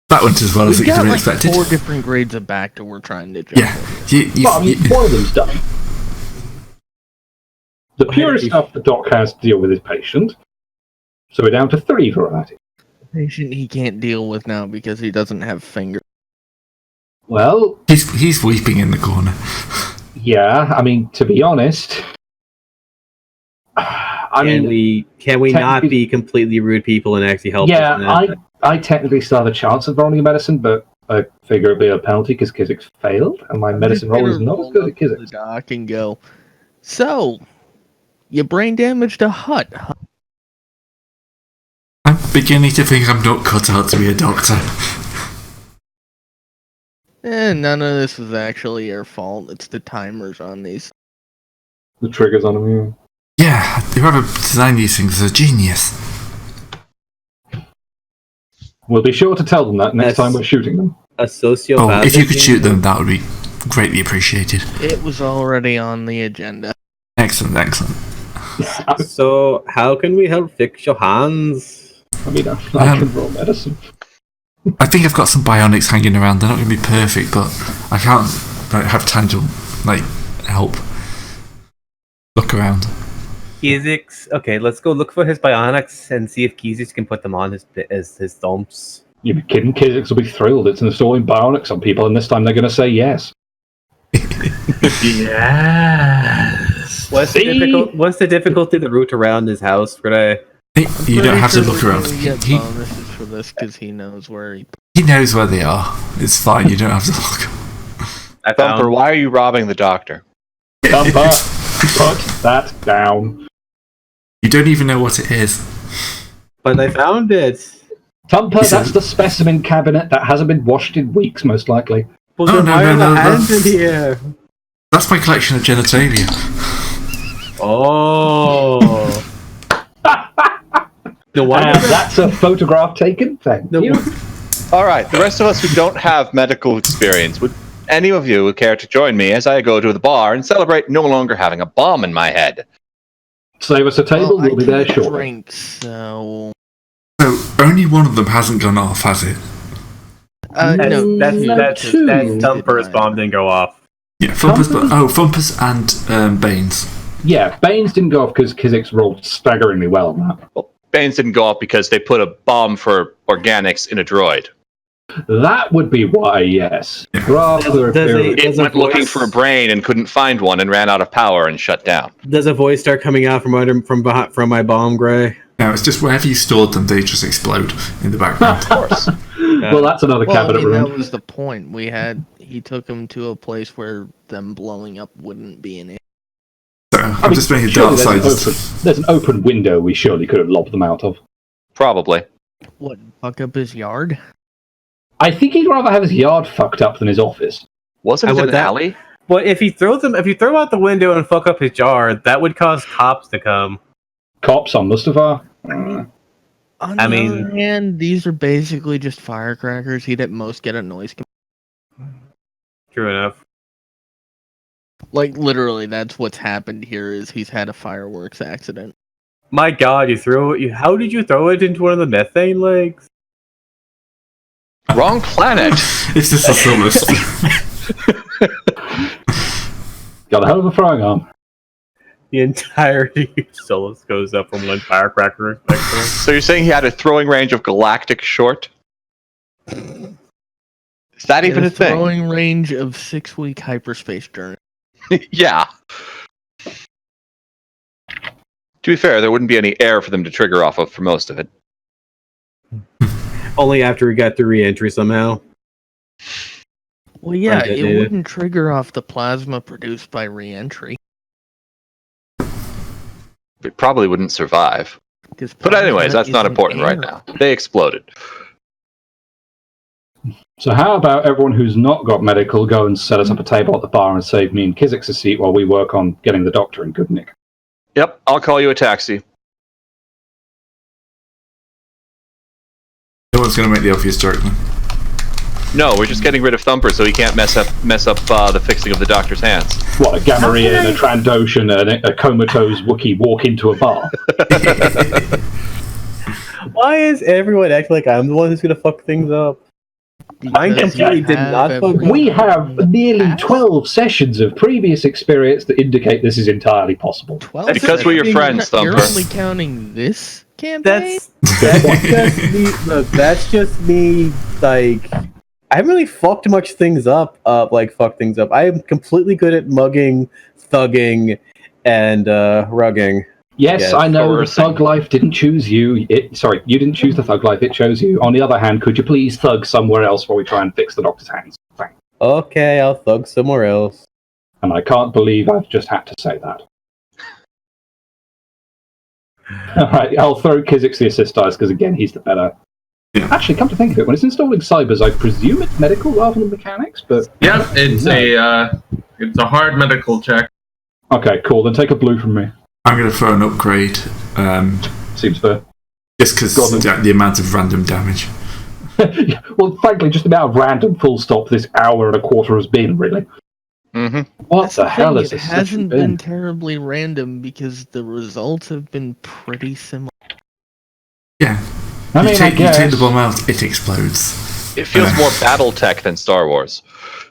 That went as well as We've it could got have like been expected. 4 different grades of back that we're trying to jump Yeah. over. Well, I mean, one of them's done. The purest Hey. stuff the doc has to deal with is patient. So we're down to 3 varieties. patient he can't deal with now because he doesn't have fingers. Well, He's weeping in the corner. yeah, I mean, to be honest, Can we not be completely rude people and actually help? Yeah, this man? I technically still have a chance of rolling a medicine, but I figure it'd be a penalty because Kizik's failed, and my medicine roll is not as good as The Kizik's. doc and go. So, you brain damaged a hut. Huh? I'm beginning to think I'm not cut out to be a doctor. None of this is actually your fault. It's the timers on these. The triggers on him. Yeah, whoever designed these things is a genius. We'll be sure to tell them that next Yes. time we're shooting them. A sociopath. Oh, if you could shoot them, that would be greatly appreciated. It was already on the agenda. Excellent, excellent. So, how can we help fix your hands? I mean, I can roll medicine. I think I've got some bionics hanging around. They're not going to be perfect, but I can't have tangible help. Look around. Kizix. Okay, let's go look for his bionics and see if Kizix can put them on his thumbs. You'd be kidding, Kizix will be thrilled. It's installing bionics on people, and this time they're going to say yes. Yes. What's the difficulty? The route around his house for the. You don't have to look around. We get He bonuses for this because he knows where he. knows where they are. It's fine. You don't have to look. I Thumper, found. why are you robbing the doctor? Thumper, put that down. You don't even know what it is. But I found it. Thumper, He that's said- the specimen cabinet that hasn't been washed in weeks, most likely. Well, Oh, then no, why no, are the no, hands that's- in here? That's my collection of genitalia. Oh. No And wonder. that's a photograph taken. Thank No, you. All right, the rest of us who don't have medical experience, would any of you care to join me as I go to the bar and celebrate no longer having a bomb in my head? Save us a table, Well, I we'll be there can't shortly. drink, so. So only one of them hasn't gone off, has it? No, That's two Thumper's did bomb didn't go off. Yeah, Fumpus and Baines. Yeah, Baines didn't go off because Kizik's rolled staggeringly well on that. Well, Baines didn't go off because they put a bomb for organics in a droid. That would be why, yes. Rather Does very- it- It went voice- looking for a brain and couldn't find one and ran out of power and shut down. Does a voice start coming out from my bomb, Gray? No, it's just wherever you stored them, they just explode in the background. Of course. Well, that's another Well, I cabinet mean, that room. was the point. He took him to a place where them blowing up wouldn't be an issue. So I'm just making Surely dark there's, side. there's an open window we surely could have lobbed them out of. Probably. What, fuck up his yard? I think he'd rather have his yard fucked up than his office. Wasn't I it want an that- alley? Well, if you throw out the window and fuck up his jar, that would cause cops to come. Cops on Mustafar? On I the mean- other hand, these are basically just firecrackers. He'd at most get a noise. True enough. Like, literally, that's what's happened here is he's had a fireworks accident. My God, how did you throw it into one of the methane legs? Wrong planet. It's just a solace. Got a hell of a throwing arm. The entirety of Solus goes up from one firecracker. Spectrum. So you're saying he had a throwing range of galactic short? Is that even a thing? Throwing range of 6-week hyperspace journey. Yeah. To be fair, there wouldn't be any air for them to trigger off of for most of it. Only after we got the re-entry somehow. Well, yeah, Okay, it dude. wouldn't trigger off the plasma produced by re-entry. It probably wouldn't survive. 'Cause But anyways, plasma that's not isn't important right air. now. They exploded. So how about everyone who's not got medical go and set us up a table at the bar and save me and Kizix a seat while we work on getting the doctor in good nick? Yep, I'll call you a taxi. No one's going to make the obvious joke then. No, we're just getting rid of Thumper so he can't mess up the fixing of the doctor's hands. What, a Gamorrean, a Trandoshan, and a comatose Wookiee walk into a bar? Why is everyone acting like I'm the one who's gonna fuck things up? Mine Because completely you did have not fuck everyone- up. We have nearly Pass? 12 sessions of previous experience that indicate this is entirely possible. 12 Because we're your That's- friends, You're Thumper. only counting this campaign. That's just me. Look, that's just me. Like, I haven't really fucked much things up. I am completely good at mugging, thugging, and rugging. Yes, Yes. I know the Coercing. thug life didn't choose you. You didn't choose the thug life, it chose you. On the other hand, could you please thug somewhere else while we try and fix the doctor's hands? Thanks. Okay, I'll thug somewhere else. And I can't believe I've just had to say that. Alright, I'll throw Kizix the assist dice, because again, he's the better. Yeah. Actually, come to think of it, when it's installing cybers, I presume it's medical rather than mechanics, but... Yep, it's a hard medical check. Okay, cool, then take a blue from me. I'm going to throw an upgrade, Seems fair. just because Go on, the amount of random damage. Well, frankly, just the amount of random full stop this hour and a quarter has been, really. Mm-hmm. What That's the hell thing, is it this hasn't session been terribly random because the results have been pretty similar. Yeah. I mean, you take I guess... the bomb out, it explodes. It feels more BattleTech than Star Wars.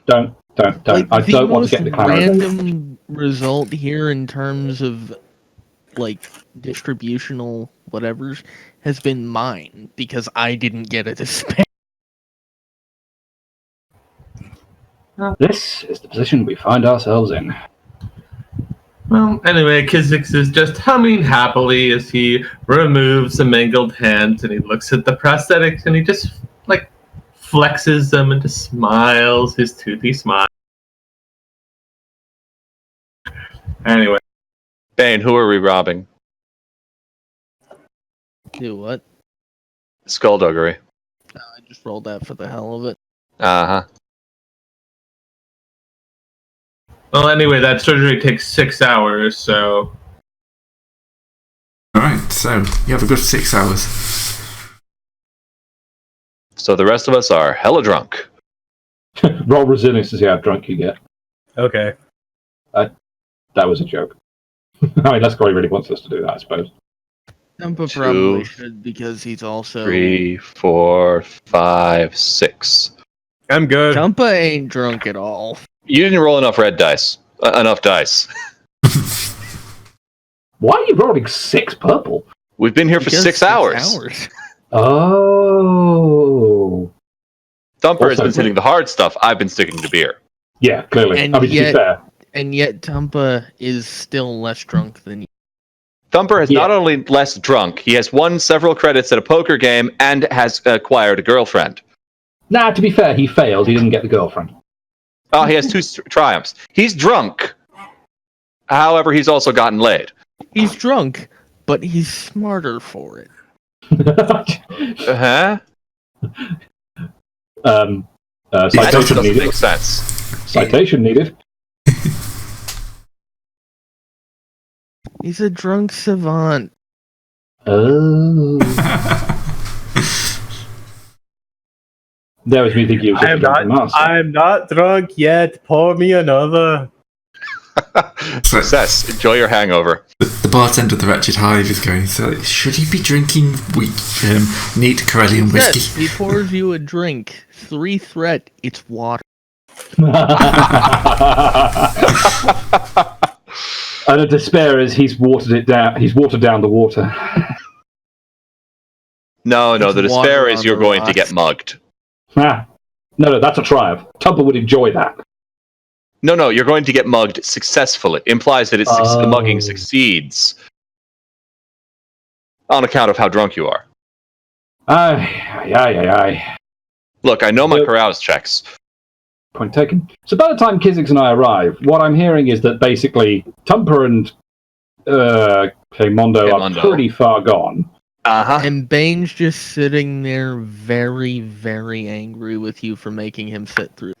Don't. Like, I the don't want most to get into clamor. random result here in terms of like distributional whatevers has been mine because I didn't get a despair. This is the position we find ourselves in. Well, anyway, Kizix is just humming happily as he removes the mangled hands and he looks at the prosthetics and he just like flexes them and just smiles his toothy smile. Anyway, Bane, who are we robbing? Do what? Skullduggery. I just rolled that for the hell of it. Uh-huh. well, anyway, that surgery takes 6 hours, so Alright, so you have a good 6 hours. So the rest of us are hella drunk. Roll resilience to see how drunk you get. Okay. That was a joke. I mean, Lescory really wants us to do that, I suppose. Tampa Two, probably should because he's also 3, 4, 5, 6. I'm good. Tampa ain't drunk at all. You didn't roll enough red dice. Enough dice. Why are you rolling 6 purple? We've been here for Because 6 hours. Oh. Thumper has Also- been hitting the hard stuff. I've been sticking to beer. Yeah, clearly. And I mean, to yet- be fair. And yet Tampa is still less drunk than you. Thumper is Yeah. not only less drunk, he has won several credits at a poker game and has acquired a girlfriend. Nah, to be fair, he failed. He didn't get the girlfriend. Oh, he has 2 triumphs. He's drunk. However, he's also gotten laid. He's drunk, but he's smarter for it. Uh-huh. Citation That doesn't needed. make sense. Citation needed. He's a drunk savant. Oh. That was me thinking you were just a drunken master. I'm not drunk yet. Pour me another. Success. Enjoy your hangover. The bartender at the Wretched Hive is going, so should he be drinking neat Cranial whiskey? Yes, he pours you a drink. 3 threat, it's water. And a despair is he's watered it down. He's watered down the water. No, It's the water despair is on you're the going to rocks. get mugged. No, that's a triumph. Tubber would enjoy that. No, you're going to get mugged successfully. Implies that the mugging Oh. succeeds on account of how drunk you are. Aye. Look, I know my Yep. carouse checks. Point taken. So by the time Kizix and I arrive, what I'm hearing is that basically Tumper and Mondo are Mondo. pretty far gone. Uh-huh. And Bane's just sitting there very, very angry with you for making him sit through.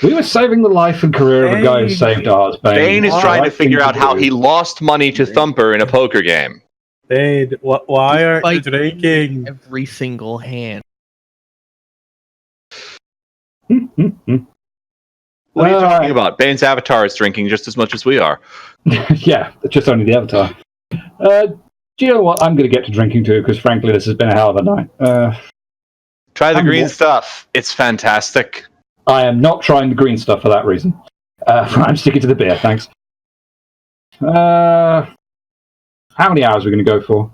We were saving the life and career of a guy who saved ours. Bane is All trying right to figure thing out how do. he lost money to Thumper in a poker game. Bane, why aren't you Like- drinking? Every single hand. What are you All talking right. about? Bane's avatar is drinking just as much as we are. Yeah, just only the avatar. Do you know what? I'm going to get to drinking too, because frankly, this has been a hell of a night. Try the I'm green wa- stuff. It's fantastic. I am not trying the green stuff for that reason. I'm sticking to the beer, thanks. How many hours are we going to go for?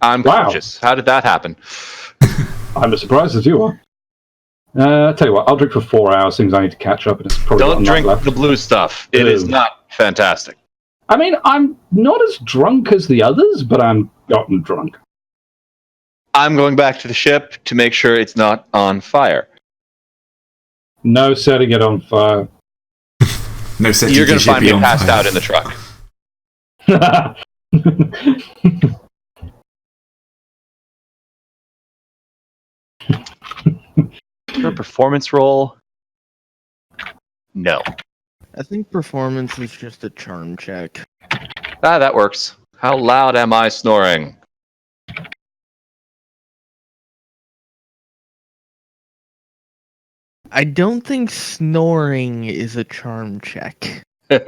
I'm Wow. conscious. How did that happen? I'm as surprised as you are. Tell you what, I'll drink for 4 hours, things I need to catch up, and it's probably Don't got a drink night left. the blue stuff. It is Ew. not fantastic. I mean, I'm not as drunk as the others, but I'm gotten drunk. I'm going back to the ship to make sure it's not on fire. No setting it on fire. No setting You're going the to find me ship on passed fire. out in the truck. For a performance roll? No. I think performance is just a charm check. Ah, that works. How loud am I snoring? I don't think snoring is a charm check. Well,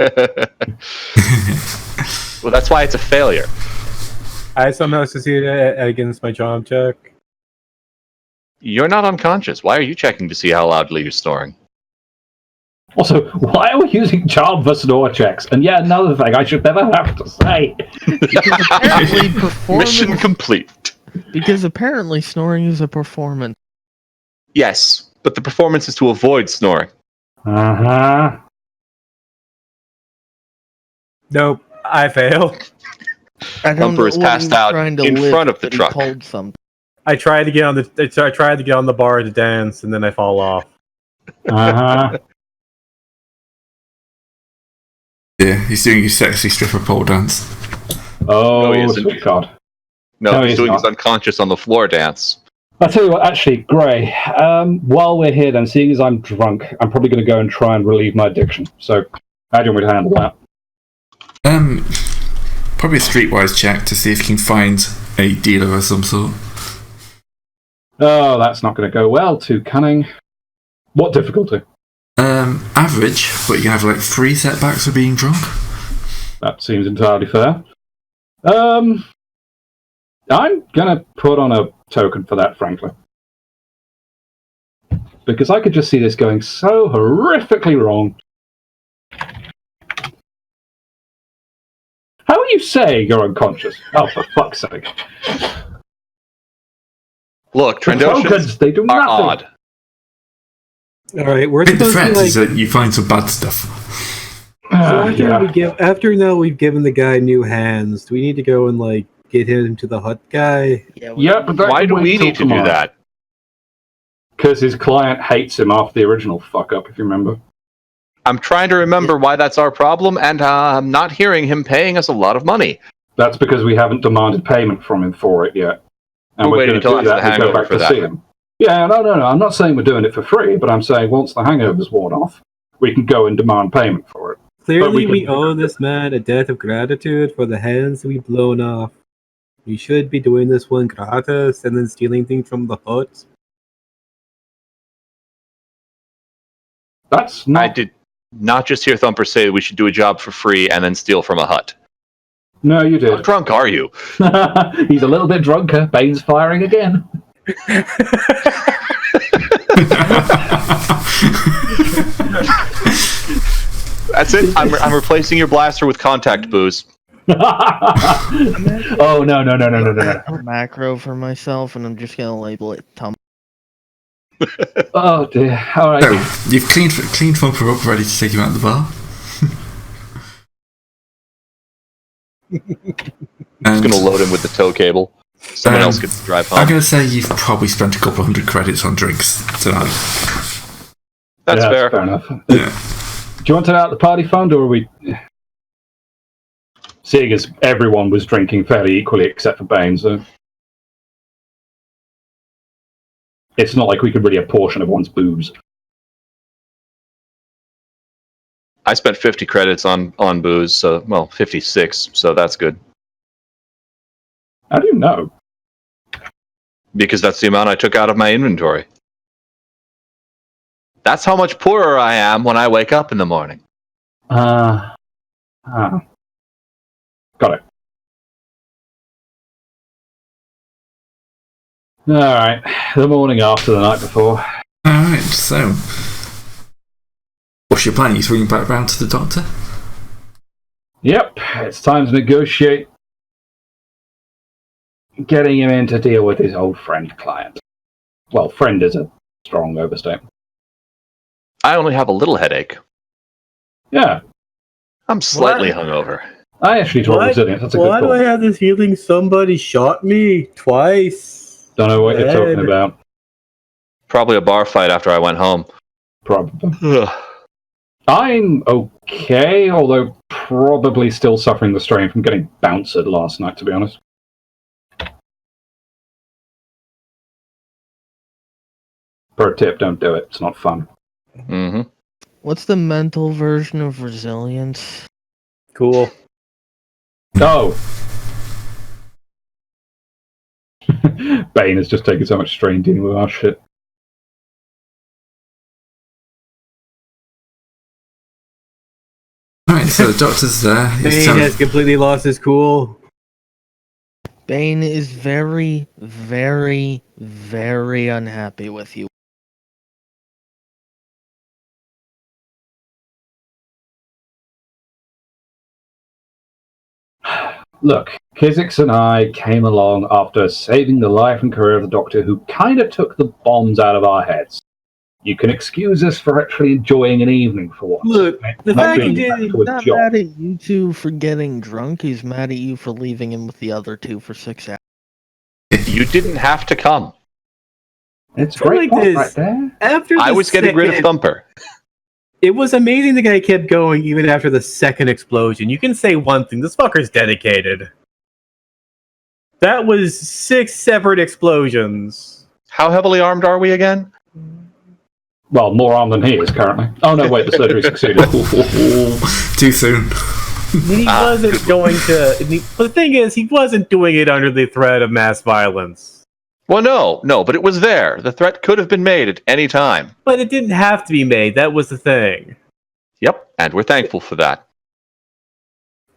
that's why it's a failure. I somehow succeeded against my charm check. You're not unconscious. Why are you checking to see how loudly you're snoring? Also, why are we using charm for snore checks? And yeah, another thing I should never have to say. Because apparently Mission complete. Because apparently snoring is a performance. Yes, but the performance is to avoid snoring. Uh-huh. Nope, I fail. I don't Thumper know is what he passed was out trying to in lift, front of the but he truck. pulled something. I tried to get on the bar to dance, and then I fall off. Uh-huh. Yeah, he's doing his sexy stripper pole dance. Oh, No, he isn't. sweet God. No, No, he's he's doing his not. unconscious on the floor dance. I'll tell you what, actually, Gray, while we're here then, seeing as I'm drunk, I'm probably going to go and try and relieve my addiction. So, how do you want me to handle that? Probably a streetwise check to see if you can find a dealer of some sort. Oh, that's not going to go well. Too cunning. What difficulty? Average, but you have like 3 setbacks for being drunk. That seems entirely fair. I'm going to put on a token for that, frankly. Because I could just see this going so horrifically wrong. How are you saying you're unconscious? Oh, for fuck's sake. Look, The tokens, Trandoshans they do are nothing. odd. All right, we're I think the supposed to threat like. is that you find some bad stuff. So Yeah. after now we've given the guy new hands, do we need to go and like get him to the hut guy? Yeah, Yeah, but that Why can do wait we till need to do that? Because his client hates him after the original fuck up, if you remember. I'm trying to remember why that's our problem, and I'm not hearing him paying us a lot of money. That's because we haven't demanded payment from him for it yet. And We're we're waiting going to until do after that the and go hangover back for to that. see him. Yeah, no. I'm not saying we're doing it for free, but I'm saying once the hangover's worn off, we can go and demand payment for it. Clearly, But we we can- owe this man a debt of gratitude for the hands we've blown off. We should be doing this one gratis and then stealing things from the hut. That's I not... did not just hear Thumper say we should do a job for free and then steal from a hut. No, you How did. drunk are you? He's a little bit drunker. Bane's firing again. That's it. I'm replacing your blaster with contact booze. Oh, no. a macro for myself, and I'm just gonna label it Tum. Oh, dear. All right. So, you've cleaned Thumper up, ready to take him out of the bar. I'm going to load him with the tow cable. Someone else could drive home. I'm going to say you've probably spent a couple of 100 credits on drinks tonight. That's Yeah, fair. fair enough. Yeah. Do you want to take out the party fund, or are we... Seeing as everyone was drinking fairly equally except for Bane, so... It's not like we could really apportion everyone's booze. I spent 50 credits on booze, so, well, 56, so that's good. How do you know? Because that's the amount I took out of my inventory. That's how much poorer I am when I wake up in the morning. Got it. Alright, the morning after the night before. Alright, so. What's your plan? You swinging back round to the doctor? Yep, it's time to negotiate getting him in to deal with his old friend client. Well, friend is a strong overstatement. I only have a little headache. Yeah, I'm slightly What? hungover. I actually draw resilience. That's a Why good do I call. have this feeling somebody shot me twice? Don't know what you're talking Dead. about. Probably a bar fight after I went home. Probably. Ugh. I'm okay, although probably still suffering the strain from getting bounced last night, to be honest. Pro tip, don't do it. It's not fun. Mm-hmm. What's the mental version of resilience? Cool. Oh! Bane has just taken so much strain dealing with our shit. Alright, so the doctor's there. He's Bane telling- has completely lost his cool. Bane is very, very, very unhappy with you. Look, Kizix and I came along after saving the life and career of the Doctor, who kind of took the bombs out of our heads. You can excuse us for actually enjoying an evening for once. Look, the Not fact being he back did- to He's a not job. mad at you two for getting drunk. He's mad at you for leaving him with the other two for 6 hours. You didn't have to come. It's I feel great like this- right there. After I the was getting rid of second- Thumper. It was amazing the guy kept going even after the second explosion. You can say one thing, this fucker's dedicated. That was 6 separate explosions. How heavily armed are we again? Well, more armed than he is currently. Oh no, wait, the surgery succeeded. Too soon. He wasn't going to... But the thing is, he wasn't doing it under the threat of mass violence. Well, no, but it was there. The threat could have been made at any time. But it didn't have to be made, that was the thing. Yep, and we're thankful for that.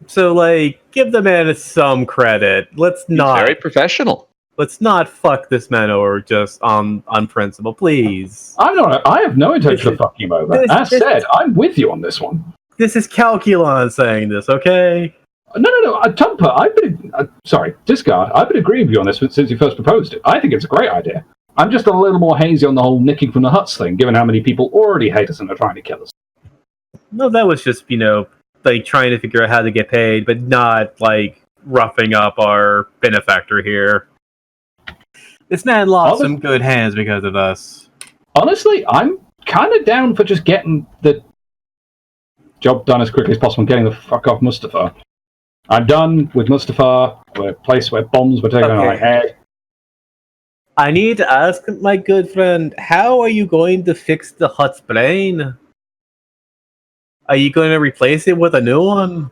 So, like, give the man some credit. Let's He's not... very professional. Let's not fuck this man over just on principle, please. I have no intention of fucking him over. As said, I'm with you on this one. This is Calculon saying this, okay? No. Tumper, I've been... sorry, Discard. I've been agreeing with you on this since you first proposed it. I think it's a great idea. I'm just a little more hazy on the whole nicking from the huts thing, given how many people already hate us and are trying to kill us. No, that was just, like, trying to figure out how to get paid, but not, like, roughing up our benefactor here. This man lost some good hands because of us. Honestly, I'm kind of down for just getting the job done as quickly as possible and getting the fuck off Mustafa. I'm done with Mustafa. We're a place where bombs were taken on my head. I need to ask my good friend, how are you going to fix the hut's brain? Are you going to replace it with a new one?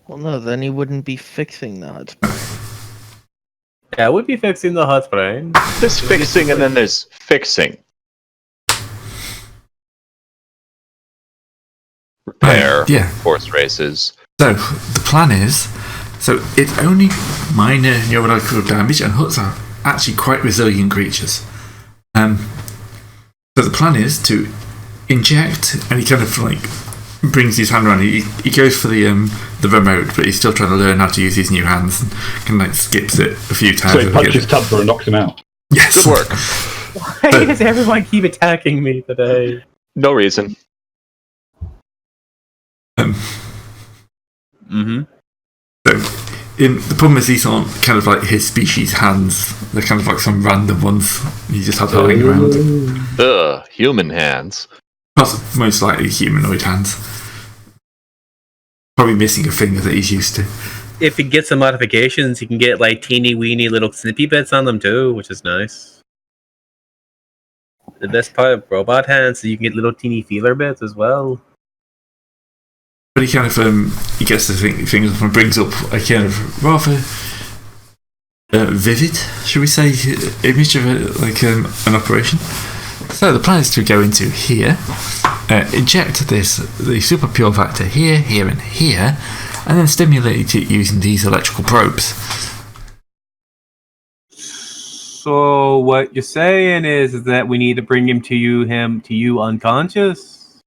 Well, no, then he wouldn't be fixing that. Yeah, I would be fixing the hut's brain. There's fixing and then there's fixing. Repair, Yeah. horse races. So, the plan is... So, it's only minor neurological damage, and huts are actually quite resilient creatures. So the plan is to inject, and he kind of, like, brings his hand around. He goes for the remote, but he's still trying to learn how to use his new hands, and kind of, like, skips it a few times. So he punches Tumper and knocks him out. Yes. Good work. Why does everyone keep attacking me today? No reason. So, the problem is these aren't kind of like his species hands. They're kind of like some random ones he just has lying around. Ugh, human hands. Most likely humanoid hands. Probably missing a finger that he's used to. If he gets some modifications, he can get like teeny weeny little snippy bits on them too, which is nice. The best part of robot hands is you can get little teeny feeler bits as well. But he kind of he gets the fingers up and brings up a kind of rather vivid, should we say, image of an operation. So the plan is to go into here, inject the super pure factor here, here, and here, and then stimulate it using these electrical probes. So what you're saying is that we need to bring him to you unconscious,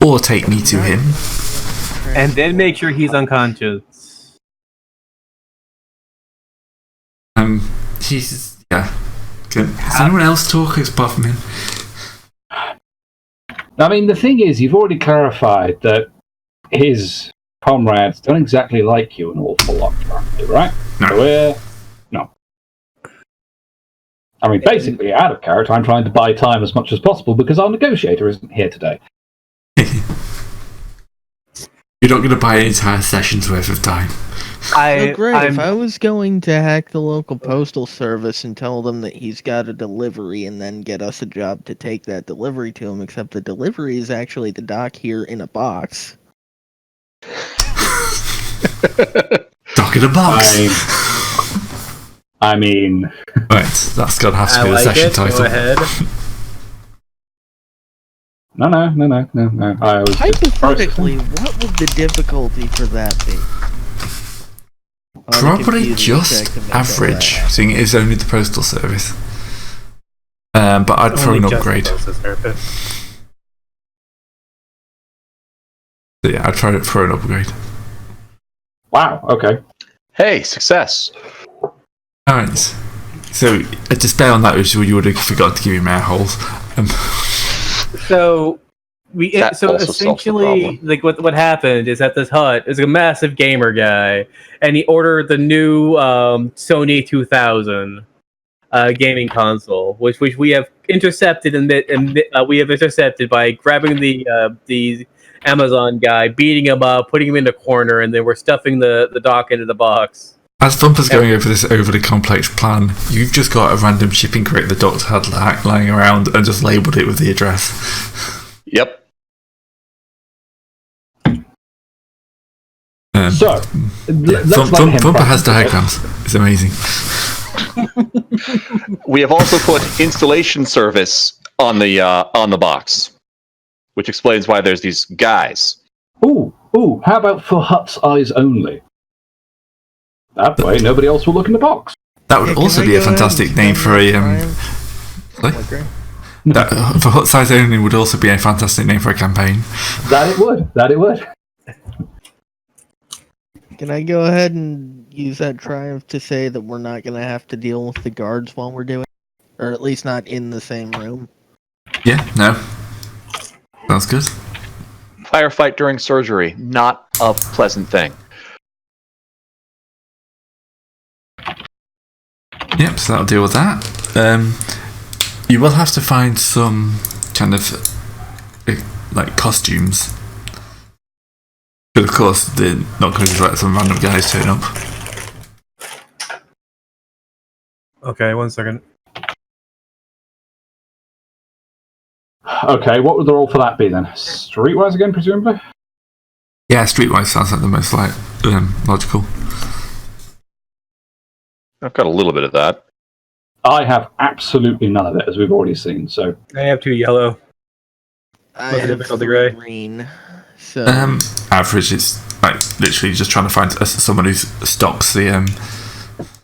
Or take me to him. and then make sure he's unconscious. He's Does anyone else talk apart from him? I mean, the thing is, you've already clarified that his comrades don't exactly like you an awful lot, currently, right? No. So no. I mean, basically, out of character, I'm trying to buy time as much as possible because our negotiator isn't here today. You're not going to buy an entire session's worth of time. If I was going to hack the local postal service and tell them that he's got a delivery and then get us a job to take that delivery to him, except the delivery is actually the doc here in a box. Doc in a box. I mean... Right, that's going to have to be the session title. Go ahead. No. I was Hypothetically, what would the difficulty for that be? Probably just average, seeing it is only the postal service. But I'd throw an upgrade. So yeah, I'd try to throw an upgrade. Wow, okay. Hey, success. Alright. So, a despair on that was you would have forgot to give him air holes. So That also solves the essentially, problem. like what happened is at this hut is a massive gamer guy, and he ordered the new Sony 2000 gaming console, which we have intercepted we have intercepted by grabbing the Amazon guy, beating him up, putting him in the corner, and then we're stuffing the dock into the box. As Thumper's going over this overly complex plan, you've just got a random shipping crate the doctor had lying around and just labelled it with the address. Yep. Thumper has diagrams. It's amazing. We have also put installation service on the box, which explains why there's these guys. Ooh, how about for Hut's eyes only? That way, nobody else will look in the box. That would also be a fantastic name for a for Hut Size Only would also be a fantastic name for a campaign. That it would. Can I go ahead and use that triumph to say that we're not going to have to deal with the guards while we're doing it? Or at least not in the same room? Yeah, no. Sounds good. Firefight during surgery, not a pleasant thing. Yep, so that'll deal with that. You will have to find some kind of like costumes. But of course, they're not going to just let some random guys turn up. Okay, 1 second. Okay, what would the role for that be then? Streetwise again, presumably? Yeah, streetwise sounds like the most logical. I've got a little bit of that. I have absolutely none of it, as we've already seen, so... I have 2 yellow. I What's the have difficulty, Gray? green. So Average is like literally just trying to find someone who stocks the.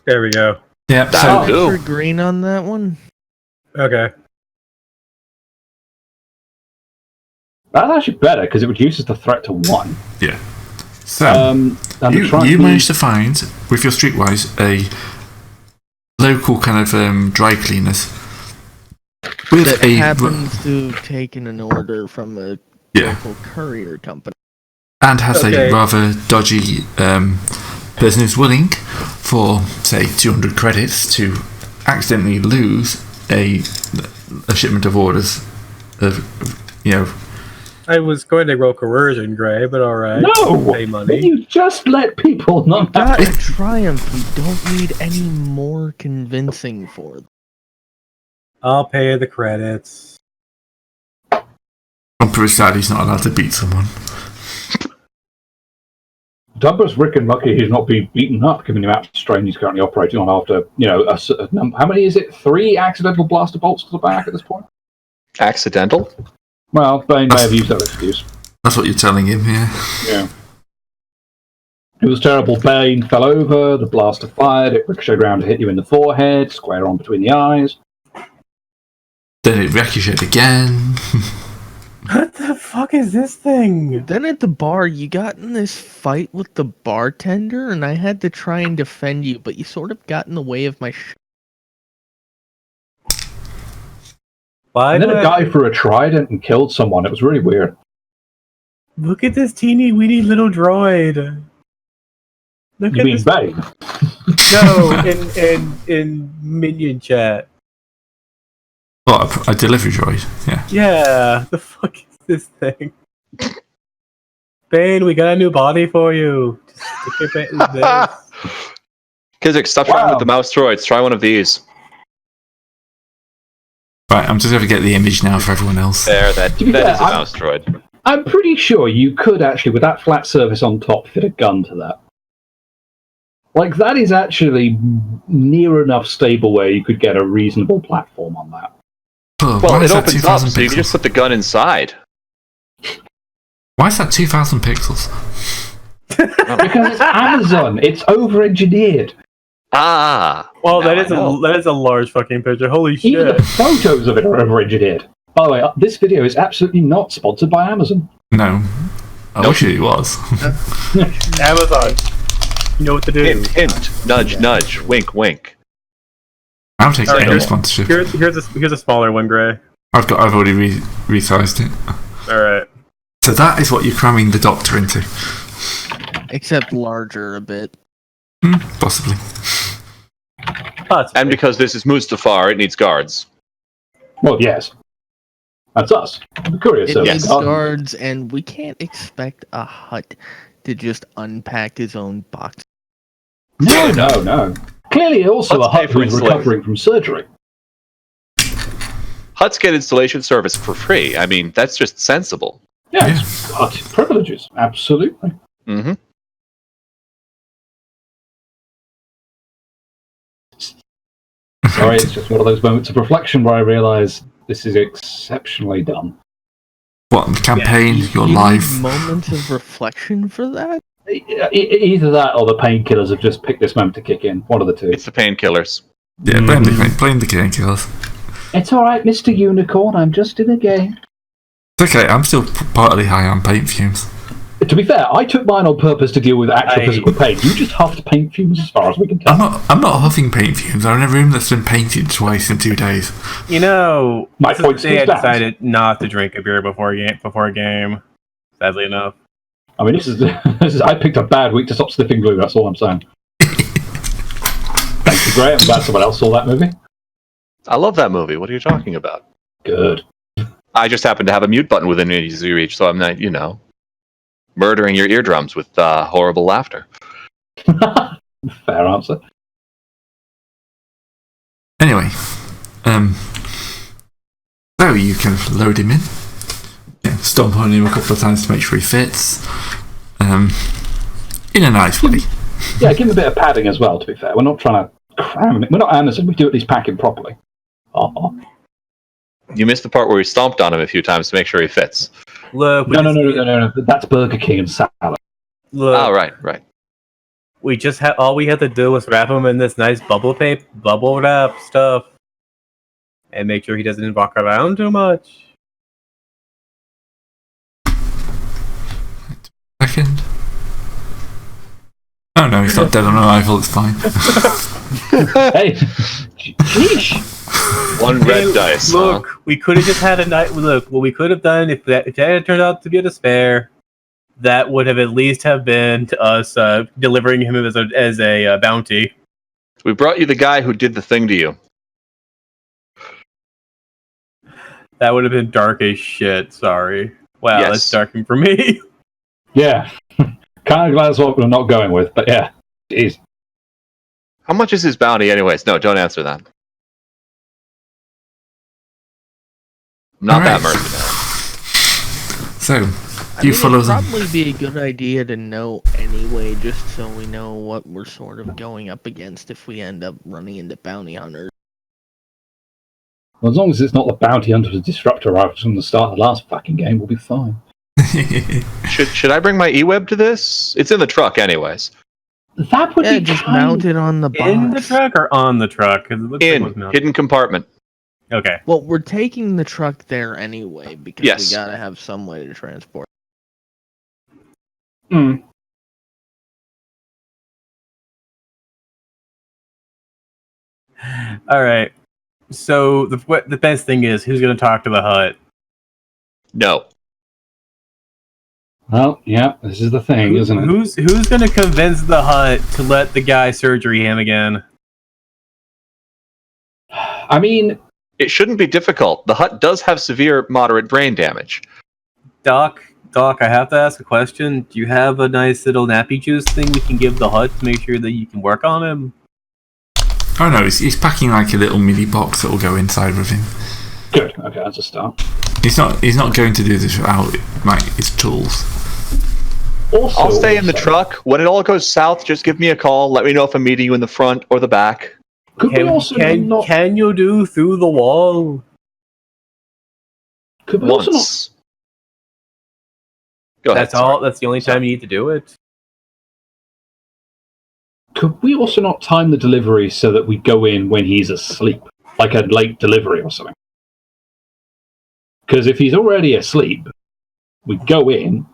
There we go. Yeah, That'll so do. for green on that one. Okay. That's actually better, because it reduces the threat to 1. yeah. So you managed to find with your streetwise a local kind of dry cleaners with That a happens to have taken an order from a local courier company. and has Okay. a rather dodgy person who's willing for say 200 credits to accidentally lose a shipment of orders of I was going to roll coercion, Gray, but alright. No! Pay money. You just let people not Got have a triumph. We don't need any more convincing for them. I'll pay the credits. I'm pretty sad he's not allowed to beat someone. Dumper's Rick and lucky he's not being beaten up, given the amount of strain he's currently operating on after, how many is it? 3 accidental blaster bolts to the back at this point? Accidental? Well, Bane may have used that excuse. That's what you're telling him, yeah. Yeah. It was terrible. Bane fell over, the blaster fired, it ricocheted around to hit you in the forehead, square on between the eyes. Then it ricocheted again. What the fuck is this thing? Then at the bar, you got in this fight with the bartender, and I had to try and defend you, but you sort of got in the way of my Why? And then a guy threw a trident and killed someone. It was really weird. Look at this teeny weeny little droid. Look You at mean this. Bane? No, in minion chat. What, a delivery droid? Yeah. Yeah, the fuck is this thing? Bane, we got a new body for you. Just stick your bait in this. Kizik, stop trying with the mouse droids. Try one of these. Right, I'm just going to get the image now for everyone else. There, that To be is fair, a mouse droid. I'm pretty sure you could actually, with that flat surface on top, fit a gun to that. Like, that is actually near enough stable where you could get a reasonable platform on that. Oh, Well, why it is that opens 2,000 up, so you can just pixels? put the gun inside. Why is that 2,000 pixels? Because it's Amazon. It's over-engineered. Ah. Well, now that I is know. a large fucking picture. Holy Even shit! the photos of it are over-engineered. By the way, this video is absolutely not sponsored by Amazon. No. I wish it was. Amazon, you know what to do. Hint, hint. Nudge, nudge. Wink, wink. I'll take Alright, any here's- sponsorship. Here's a smaller one, Gray. I've already resized it. All right. So that is what you're cramming the Doctor into. except larger a bit. Possibly. And because this is Mustafar, it needs guards. Well, yes. That's us. The courier It service. needs Yes. guards, and we can't expect a hut to just unpack his own box. No. Clearly, also Let's a pay hut for who's installation. recovering from surgery. Huts get installation service for free. I mean, that's just sensible. Yes, hut privileges. Absolutely. Mm-hmm. Sorry, it's just one of those moments of reflection where I realise this is exceptionally dumb. What, the campaign, your You life? need moments of reflection for that? Either that or the painkillers have just picked this moment to kick in. One of the two. It's the painkillers. Yeah, blame the game killers. It's alright, Mr. Unicorn, I'm just in a game. It's okay, I'm still partly high on paint fumes. To be fair, I took mine on purpose to deal with actual physical pain. You just huffed paint fumes as far as we can tell. I'm not huffing paint fumes. I'm in a room that's been painted twice in 2 days. You know, My this is point the day I still stands. decided not to drink a beer before a game. Sadly enough. I mean, this is I picked a bad week to stop sniffing glue, that's all I'm saying. Thank you, Graham. I'm glad someone else saw that movie. I love that movie. What are you talking about? Good. I just happen to have a mute button within easy reach, so I'm not, murdering your eardrums with horrible laughter. Fair answer. Anyway, so you can load him in. Yeah, stomp on him a couple of times to make sure he fits. In a nice way. Yeah, give him a bit of padding as well, to be fair. We're not trying to cram him. We're not Amazon, we do at least pack him properly. Oh. You missed the part where we stomped on him a few times to make sure he fits. Look, No. That's Burger King and salad. Look, Oh, right. we just had all we had to do was wrap him in this nice bubble wrap stuff, and make sure he doesn't walk around too much. Second. Oh no, he's not dead on arrival, it's fine. Hey, sheesh. One red dice. Look, we could have just had a night. Look, what we could have done if that had turned out to be a despair, that would have at least have been to us delivering him as a bounty. We brought you the guy who did the thing to you. That would have been dark as shit. Sorry. Wow, Yes. that's darking for me. Yeah. Kind of glad that's what we're not going with, but yeah. Jeez. How much is his bounty, anyways? No, don't answer that. I'm not that Alright. mercenary. So, I you mean, follow it'd them. probably be a good idea to know anyway, just so we know what we're sort of going up against if we end up running into bounty hunters. Well, as long as it's not the bounty hunter the disruptor rifles from the start of the last fucking game, we'll be fine. Should I bring my e-web to this? It's in the truck, anyways. That would Yeah, be just kind mount it on the box. In the truck or on the truck? 'Cause it looks like it was In mounted. hidden compartment. Okay. Well, we're taking the truck there anyway because Yes. we gotta have some way to transport. Hmm. All right. So the best thing is, who's going to talk to the hut? No. Well, yeah, this is the thing, isn't it? Who's going to convince the hut to let the guy surgery him again? I mean, It shouldn't be difficult. The hut does have severe, moderate brain damage. Doc, I have to ask a question. Do you have a nice little nappy juice thing we can give the hut to make sure that you can work on him? Oh no, he's packing like a little mini box that will go inside with him. good. Okay, that's a start. He's not going to do this without like his tools. Also, I'll stay in the truck. When it all goes south, just give me a call. Let me know if I'm meeting you in the front or the back. Could we also not? Can you do through the wall? Could we also not? Once. Go ahead. That's all. That's the only time you need to do it. Could we also not time the delivery so that we go in when he's asleep, like a late delivery or something? Because if he's already asleep, we go in,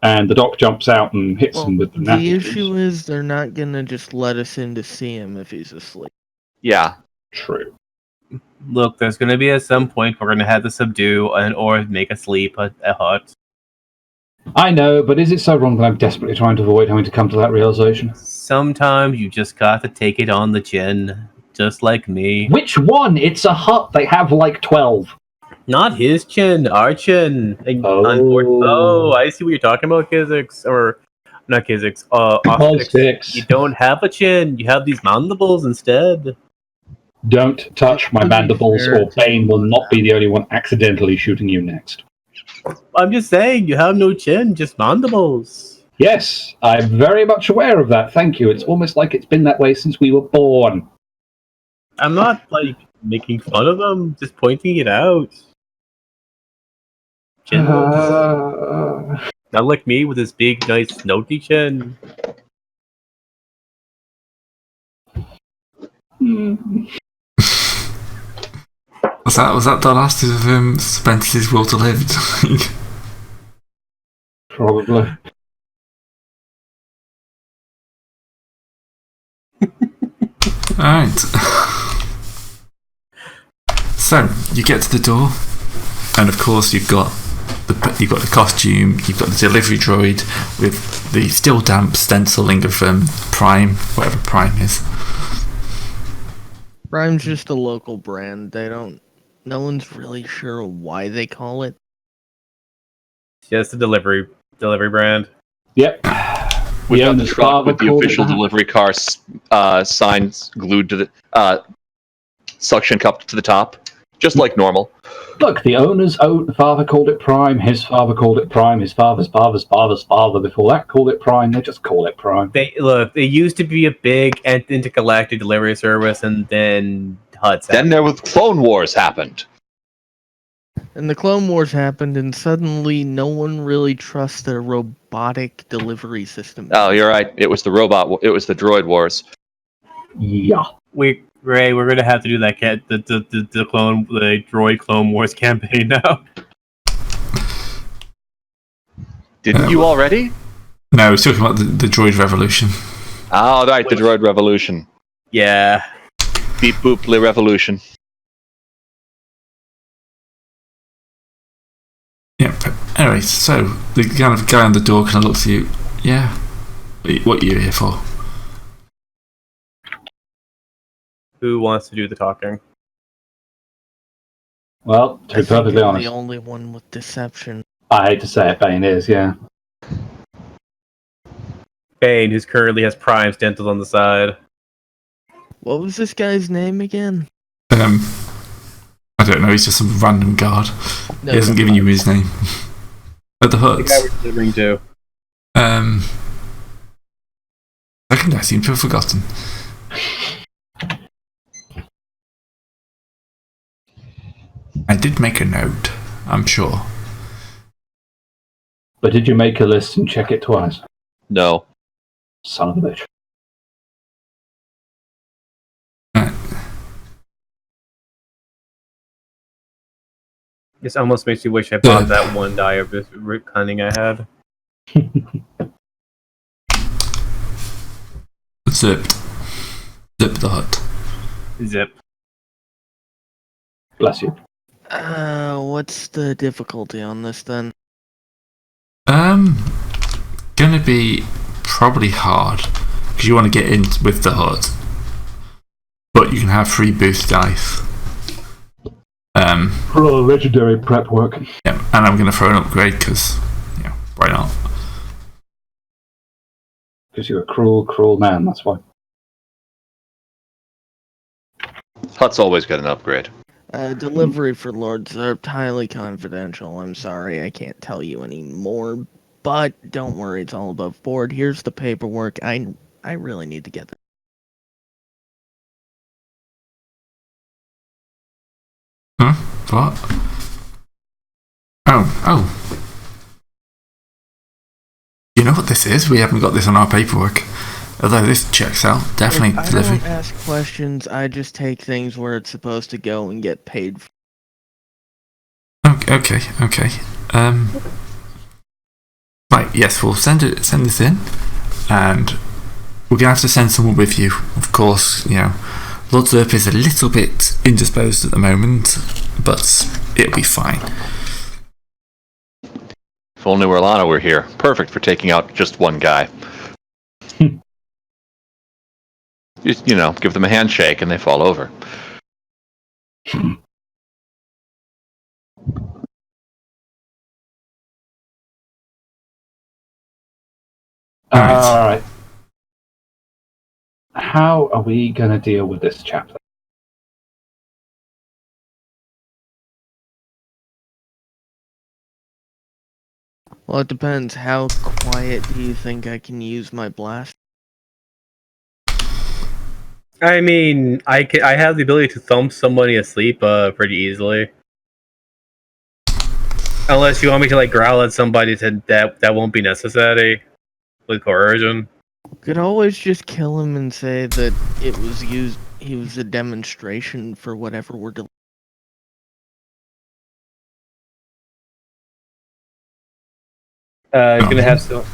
and the doc jumps out and hits him with the The nappy issue juice. is they're not gonna just let us in to see him if he's asleep. Yeah. True. Look, there's going to be at some point we're going to have to subdue or make a sleep a hut. I know, but is it so wrong that I'm desperately trying to avoid having to come to that realization? Sometimes you just got to take it on the chin, just like me. Which one? It's a hut. They have like 12. Not his chin, our chin. Oh, I see what you're talking about, Kizix. Or, not Kizix, Six. You don't have a chin, you have these mandibles instead. Don't touch my To be mandibles, fair or Bane will not be the only one accidentally shooting you next. I'm just saying, you have no chin, just mandibles. Yes, I'm very much aware of that. Thank you. It's almost like it's been that way since we were born. I'm not, like, making fun of them, just pointing it out. Chinless. Not like me with his big, nice, snotty chin. Was that the last of Spencer's will to live? Probably. Alright. So, you get to the door, and of course you've got the costume, you've got the delivery droid with the still damp stenciling of Prime, whatever Prime is. Prime's just a local brand. No one's really sure why they call it. Just a delivery brand. Yep. We The got the owner's truck father with the called it official that. delivery car signs glued to the suction cup to the top, just like normal. Look, the owner's father called it Prime, his father called it Prime, his father's father's father's father before that called it Prime. They just call it Prime. They used to be a big intergalactic delivery service, and then Huts. Then there was Clone Wars happened. And the Clone Wars happened, and suddenly no one really trusts a robotic delivery system. Oh, you're right. It was the droid wars. Yeah. We're gonna have to do that the droid Clone Wars campaign now. Didn't you already? No, we're talking about the droid revolution. Oh, right, the droid revolution. Yeah. Beep boop le revolution. Yeah. Anyway, so the kind of guy on the door kind of looks at you. Yeah. What are you here for? Who wants to do the talking? Well, to I be think perfectly I'm honest, the only one with deception. I hate to say it, Bane is, yeah. Bane, who currently has Prime stenciled on the side. What was this guy's name again? I don't know, he's just some random guard. No, He hasn't given you his name. At the Huts. The guy we're delivering to. Second, I seem to have forgotten. I did make a note, I'm sure. But did you make a list and check it twice? No. Son of a bitch. This almost makes me wish I bought that one die of this root cunning I had. Zip the hut. Zip. Bless you. What's the difficulty on this then? Gonna be probably hard because you want to get in with the hut, but you can have 3 boost dice. For all the legendary prep work. Yeah, and I'm gonna throw an upgrade because, why not? Because you're a cruel, cruel man. That's why. Hut's always got an upgrade. Delivery for Lord Zerp, highly confidential. I'm sorry, I can't tell you any more. But don't worry, it's all above board. Here's the paperwork. I really need to get this. Huh? What? Oh. You know what this is? We haven't got this on our paperwork. Although this checks out. Definitely I delivery. don't ask questions, I just take things where it's supposed to go and get paid for. Okay. Right, yes, we'll send this in, and we're gonna have to send someone with you. Of course, Lord Zerp is a little bit indisposed at the moment, but it'll be fine. If only Orlana were here. Perfect for taking out just one guy. Just, give them a handshake and they fall over. Alright. How are we going to deal with this chapter? Well, it depends. How quiet do you think I can use my blast? I mean, I have the ability to thump somebody asleep pretty easily. Unless you want me to growl at somebody, that won't be necessary with coercion. Could always just kill him and say that it was used. He was a demonstration for whatever we're doing. Gonna have so.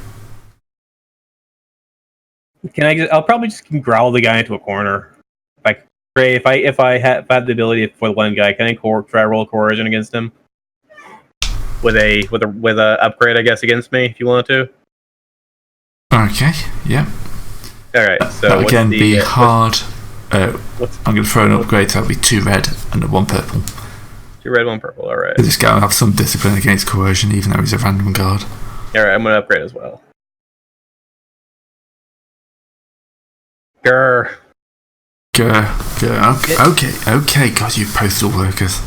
I'll probably just growl the guy into a corner. If I have the ability for one guy, can I try roll coercion against him? With a upgrade, I guess, against me if you want to. Okay. Yeah. All right. So that again be hard. I'm going to throw an What? upgrade, so that'll be 2 red and 1 purple. 2 red, 1 purple. All right. This guy will have some discipline against coercion, even though he's a random guard. All right. I'm going to upgrade as well. Grr. Okay. God, you postal workers.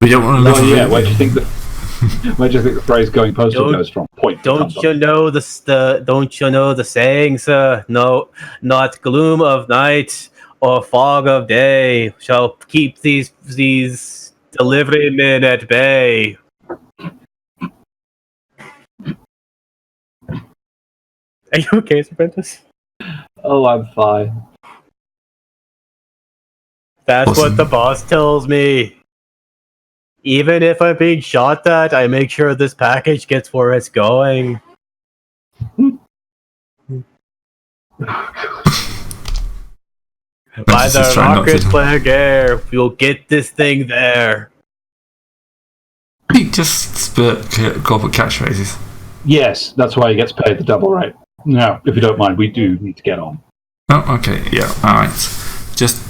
We don't want to live. Oh yeah. Where do you think the phrase "going postal" goes from? Point. Don't you know the saying, sir? No, not gloom of night or fog of day shall keep these delivery men at bay. Are you okay, Serpentis? Oh, I'm fine. That's Awesome. what the boss tells me. Even if I'm being shot at, I make sure this package gets where it's going. By the rocket flag air, we'll get this thing there. He just spurt corporate catchphrases. Yes, that's why he gets paid the double rate. Now, if you don't mind, we do need to get on. Oh, okay, yeah, alright. Just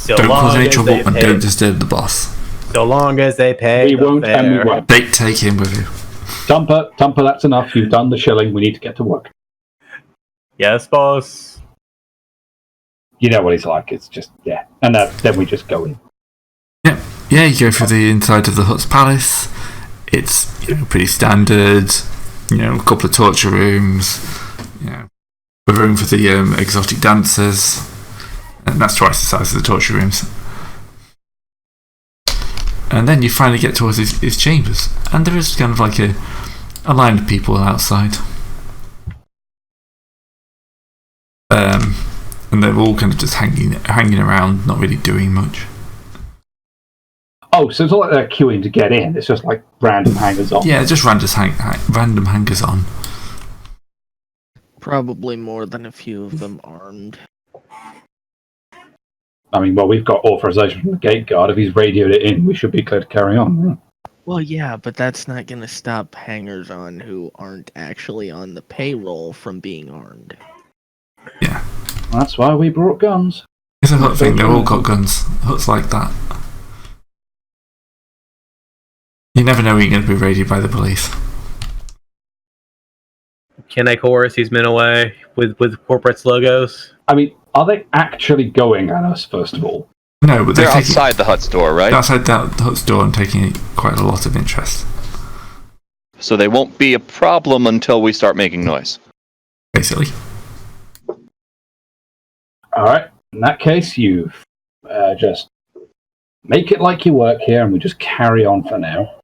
don't cause any trouble and don't disturb the boss. So long as they pay. We won't and we won't. Take him with you. Tumper, that's enough. You've done the shilling. We need to get to work. Yes, boss. You know what he's like. It's just, yeah. And then we just go in. Yeah, you go through the inside of the hut's palace. It's pretty standard. A couple of torture rooms. A room for the exotic dancers. And that's twice the size of the torture rooms. And then you finally get towards his chambers. And there is kind of like a line of people outside. And they're all kind of just hanging around, not really doing much. Oh, so it's not like they're queuing to get in. It's just like random hangers on. Yeah, just random hangers on. Probably more than a few of them armed. I mean, well, we've got authorization from the gate guard. If he's radioed it in, we should be clear to carry on. Well, yeah, but that's not going to stop hangers on who aren't actually on the payroll from being armed. Yeah. That's why we brought guns. It's a hut thing, they've all got guns. Huts like that. You never know when you're going to be raided by the police. Can I coerce these men away with corporate logos? I mean, are they actually going at us, first of all? No, but They're outside the hut's door, right? Outside that hut's door and taking quite a lot of interest. So they won't be a problem until we start making noise. Basically. Alright, in that case, you just make it like you work here and we just carry on for now.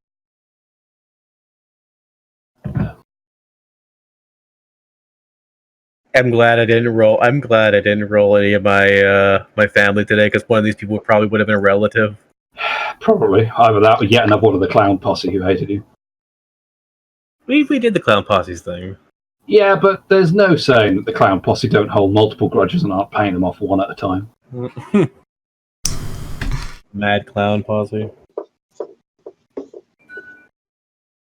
I'm glad I didn't roll any of my family today, because one of these people probably would have been a relative. Probably. Either that or yet another one of the clown posse who hated you. We did the clown posse's thing. Yeah, but there's no saying that the clown posse don't hold multiple grudges and aren't paying them off one at a time. Mad clown posse.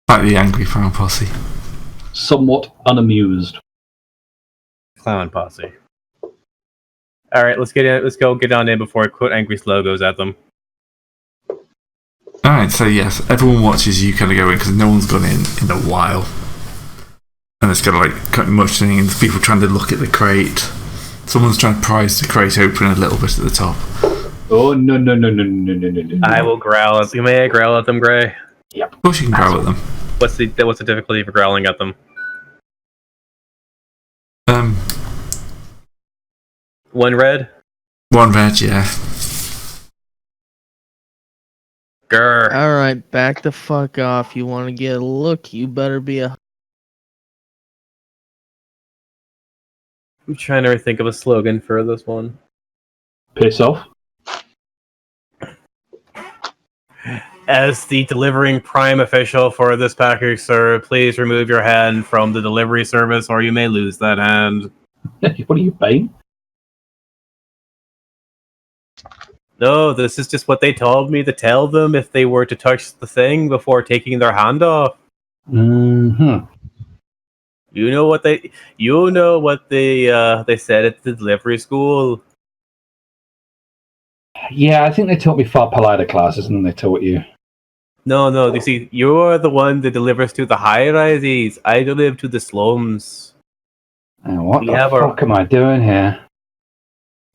Like the angry clown posse. Somewhat unamused. Clown posse. Alright, let's go get on in before I put angry logos at them. Alright, so yes, everyone watches you kind of go in because no one's gone in a while. And it's kind of like cutting mushing and people trying to look at the crate. Someone's trying to prise the crate open a little bit at the top. Oh, no. I will growl. May I growl at them, Gray? Yep. Of course you can growl at them. What's the difficulty for growling at them? One red? One red, yeah. Grr. Alright, back the fuck off. You want to get a look, you better be a... I'm trying to think of a slogan for this one. Piss off. As the delivering prime official for this package, sir, please remove your hand from the delivery service or you may lose that hand. What are you, Bane? No, this is just what they told me to tell them if they were to touch the thing before taking their hand off. Mm-hmm. You know what they said at the delivery school. Yeah, I think they taught me far politer classes than they taught you. No, you see, you're the one that delivers to the high-rises. I deliver to the slums. What the fuck am I doing here?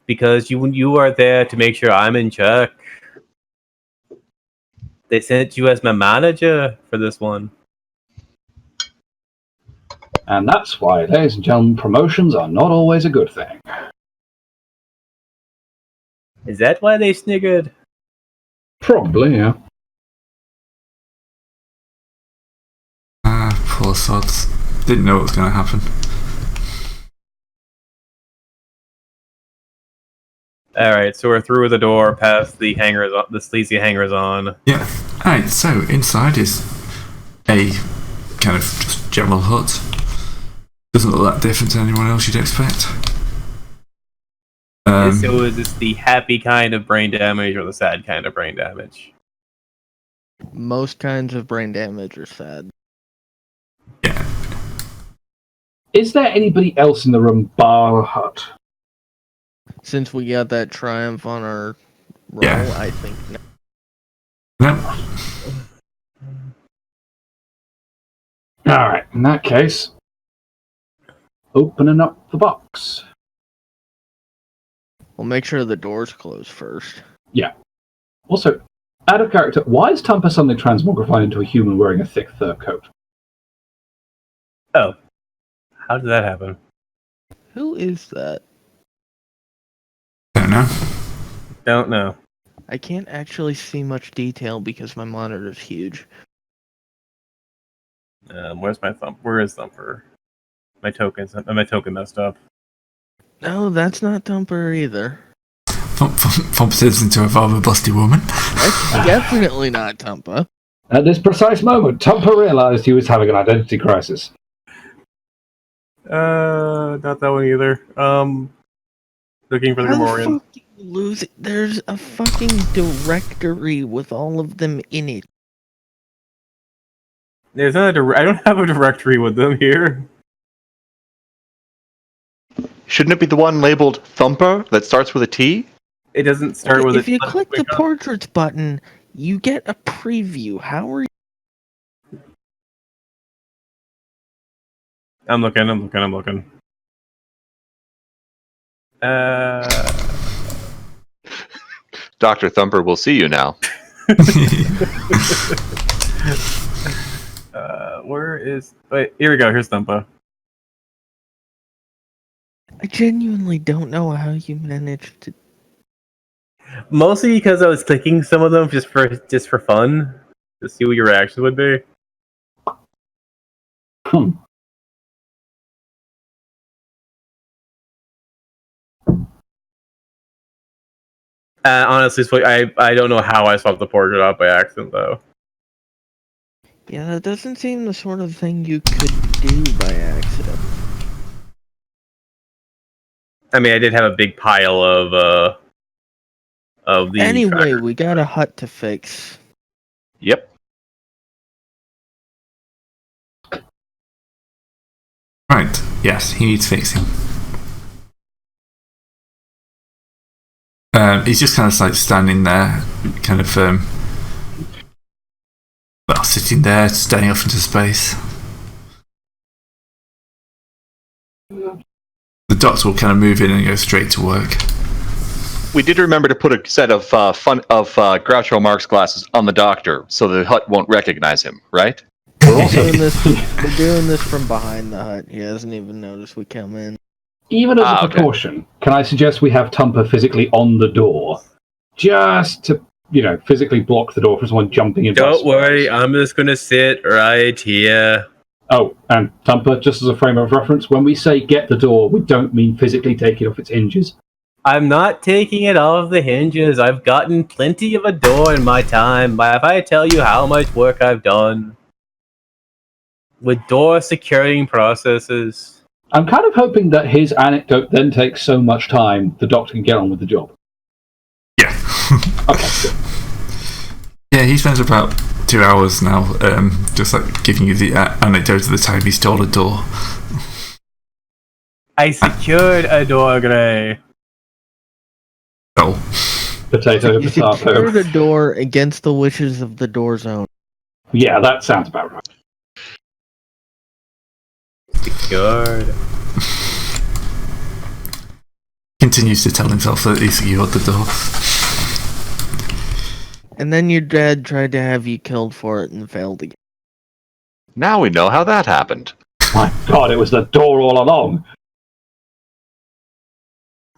Because you are there to make sure I'm in check. They sent you as my manager for this one. And that's why, ladies and gentlemen, promotions are not always a good thing. Is that why they sniggered? Probably, yeah. Poor sods. Didn't know what was going to happen. Alright, so we're through the door, past the hangers, the sleazy hangers on. Yeah. Alright, so inside is a kind of just general hut. Doesn't look that different to anyone else you'd expect. So is this the happy kind of brain damage or the sad kind of brain damage? Most kinds of brain damage are sad. Yeah. Is there anybody else in the room bar hut? Since we got that triumph on our roll, Yeah. I think no. No. Alright, in that case, opening up the box. We'll make sure the door's closed first. Yeah. Also, out of character, why is Tampa suddenly transmogrified into a human wearing a thick fur coat? Oh. How did that happen? Who is that? Don't know. Don't know. I can't actually see much detail because my monitor's huge. Where's my thumb? Where is Thumper? My token messed up. No, that's not Thumper either. Thumper turns into a rather busty woman. That's definitely not Tumpa. At this precise moment, Tumper realized he was having an identity crisis. Not that one either. Looking for the How the Gamorrean. fuck do you lose it? There's a fucking directory with all of them in it. There's not I don't have a directory with them here. Shouldn't it be the one labeled Thumper that starts with a T? It doesn't start with If a you T. click the portraits button, you get a preview. How are you? I'm looking. Dr. Thumper will see you now. Where is... Wait, here we go. Here's Thumpa. I genuinely don't know how you managed to. Mostly because I was clicking some of them just for fun. To see what your reaction would be. Honestly, I don't know how I swapped the portrait out by accident, though. Yeah, that doesn't seem the sort of thing you could do by accident. I mean, I did have a big pile of the... Anyway, we got a hut to fix. Yep. Right, yes, he needs fixing. He's just kind of like standing there, kind of, sitting there, staring off into space. The doctor will kind of move in and go straight to work. We did remember to put a set of Groucho Marx glasses on the doctor so the hut won't recognize him, right? We're doing this from behind the hut. He hasn't even noticed we come in. Even as a precaution, can I suggest we have Tumper physically on the door? Just to, physically block the door from someone jumping in. Don't worry, I'm just gonna sit right here. Oh, and Tumper, just as a frame of reference, when we say get the door, we don't mean physically take it off its hinges. I'm not taking it off the hinges. I've gotten plenty of a door in my time. If I tell you how much work I've done with door securing processes. I'm kind of hoping that his anecdote then takes so much time, the doctor can get on with the job. Yeah. Okay, good. Yeah, he spends about 2 hours now, just like giving you the anecdote of the time he stole a door. I secured a door, Gray. Oh. Potato, You potato. secured a door against the wishes of the door zone. Yeah, that sounds about right. Secured. Continues to tell himself that he secured the door. And then your dad tried to have you killed for it and failed again. Now we know how that happened. My God, it was the door all along.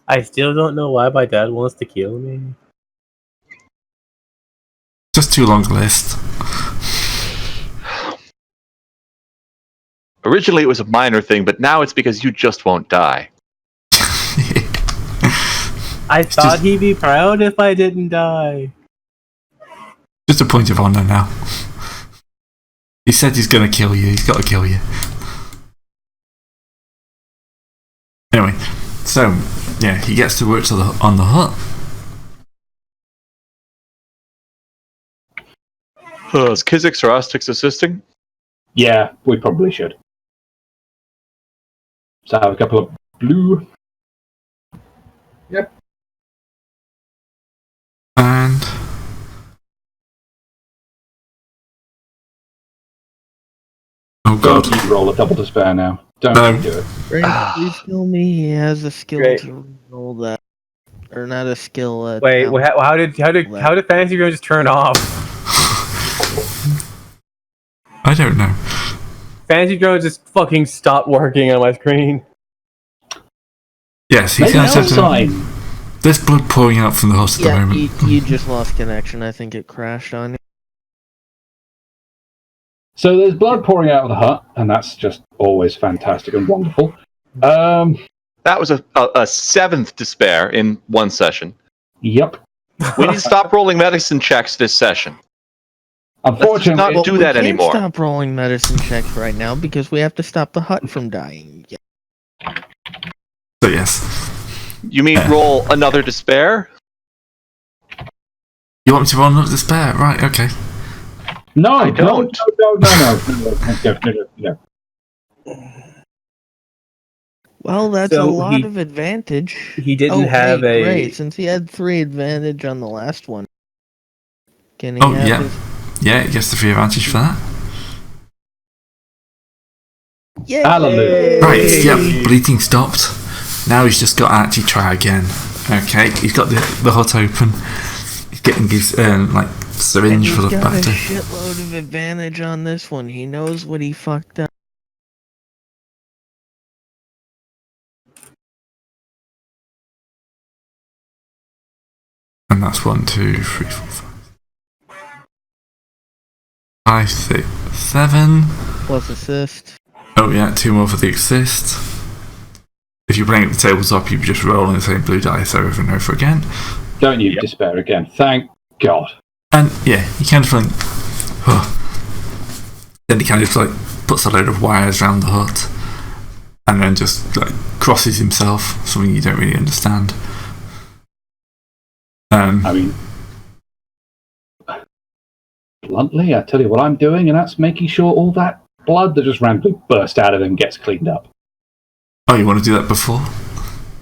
I still don't know why my dad wants to kill me. Just too long a list. Originally it was a minor thing, but now it's because you just won't die. I thought he'd be proud if I didn't die. Just a point of honor now. He said he's gonna kill you. He's got to kill you. Anyway, so yeah, he gets to work on the hut. Is Kizix or Ostix assisting? Yeah, we probably should. So I have a couple of blue. Yep. And oh god, Don't you roll a double despair now. Don't you do it. Right, please tell me he has a skill Great. to roll that, or not a skill. Wait, how did Fantasy Ground just turn off? I don't know. Fantasy Ground just fucking stopped working on my screen. Yes, he's Maybe gonna that's a sign. There's blood pouring out from the hut at the Yeah, moment. you just lost connection. I think it crashed on you. So there's blood pouring out of the hut, and that's just always fantastic and wonderful. That was a 7th despair in one session. Yep. We need to stop rolling medicine checks this session. Unfortunately, not do that we anymore. Can't stop rolling medicine checks right now because we have to stop the hut from dying. Yeah. So yes. You mean roll another despair? You want me to roll another despair? Right, okay. No, I don't. No. Well, that's So a lot of advantage. He didn't have a. Great, since he had 3 advantage on the last one. Can he Oh, have yeah. his... Yeah, it gets the free advantage for that. Yay! Hallelujah. Right, yep, bleeding stopped. Now he's just got to actually try again. Okay, he's got the hut open. He's getting his syringe full of He's got a batter. shitload of advantage on this one. He knows what he fucked up. And that's 1, 2, 3, 4, 5, 6, 7. Plus assist. Oh yeah, 2 more for the assist. If you bring up the tabletop, you just roll on the same blue dice over and over again. Don't you despair again. Thank God. And yeah, he kind of then he kind of puts a load of wires around the hut, and then just crosses himself, something you don't really understand. I mean, bluntly, I tell you what I'm doing, and that's making sure all that blood that just randomly burst out of him gets cleaned up. Oh, you want to do that before?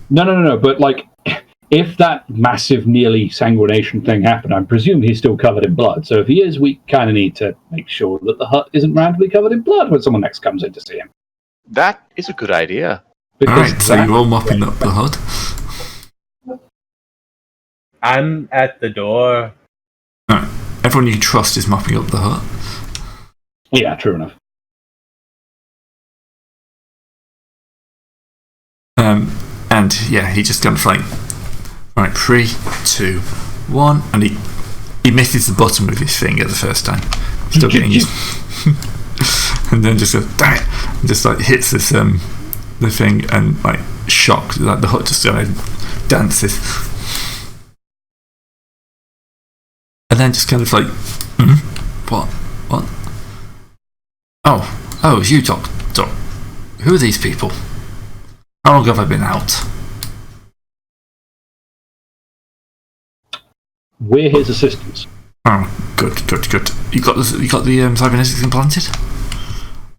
No. But if that massive, nearly sanguination thing happened, I presume he's still covered in blood. So if he is, we kind of need to make sure that the hut isn't randomly covered in blood when someone next comes in to see him. That is a good idea. Alright, so you're all mopping up the hut. I'm at the door. Alright, everyone you trust is mopping up the hut. Yeah, true enough. And yeah, he just kind of right, 3, 2, 1, and he misses the button with his finger the first time. Still getting his, and then just goes, damn it, and just hits this the thing, and shocked, the hut just dances, and then just kind of what? Oh, it's you, Doc. Who are these people? How long have I been out? We're his assistants. Oh, good. You got the cybernetics implanted?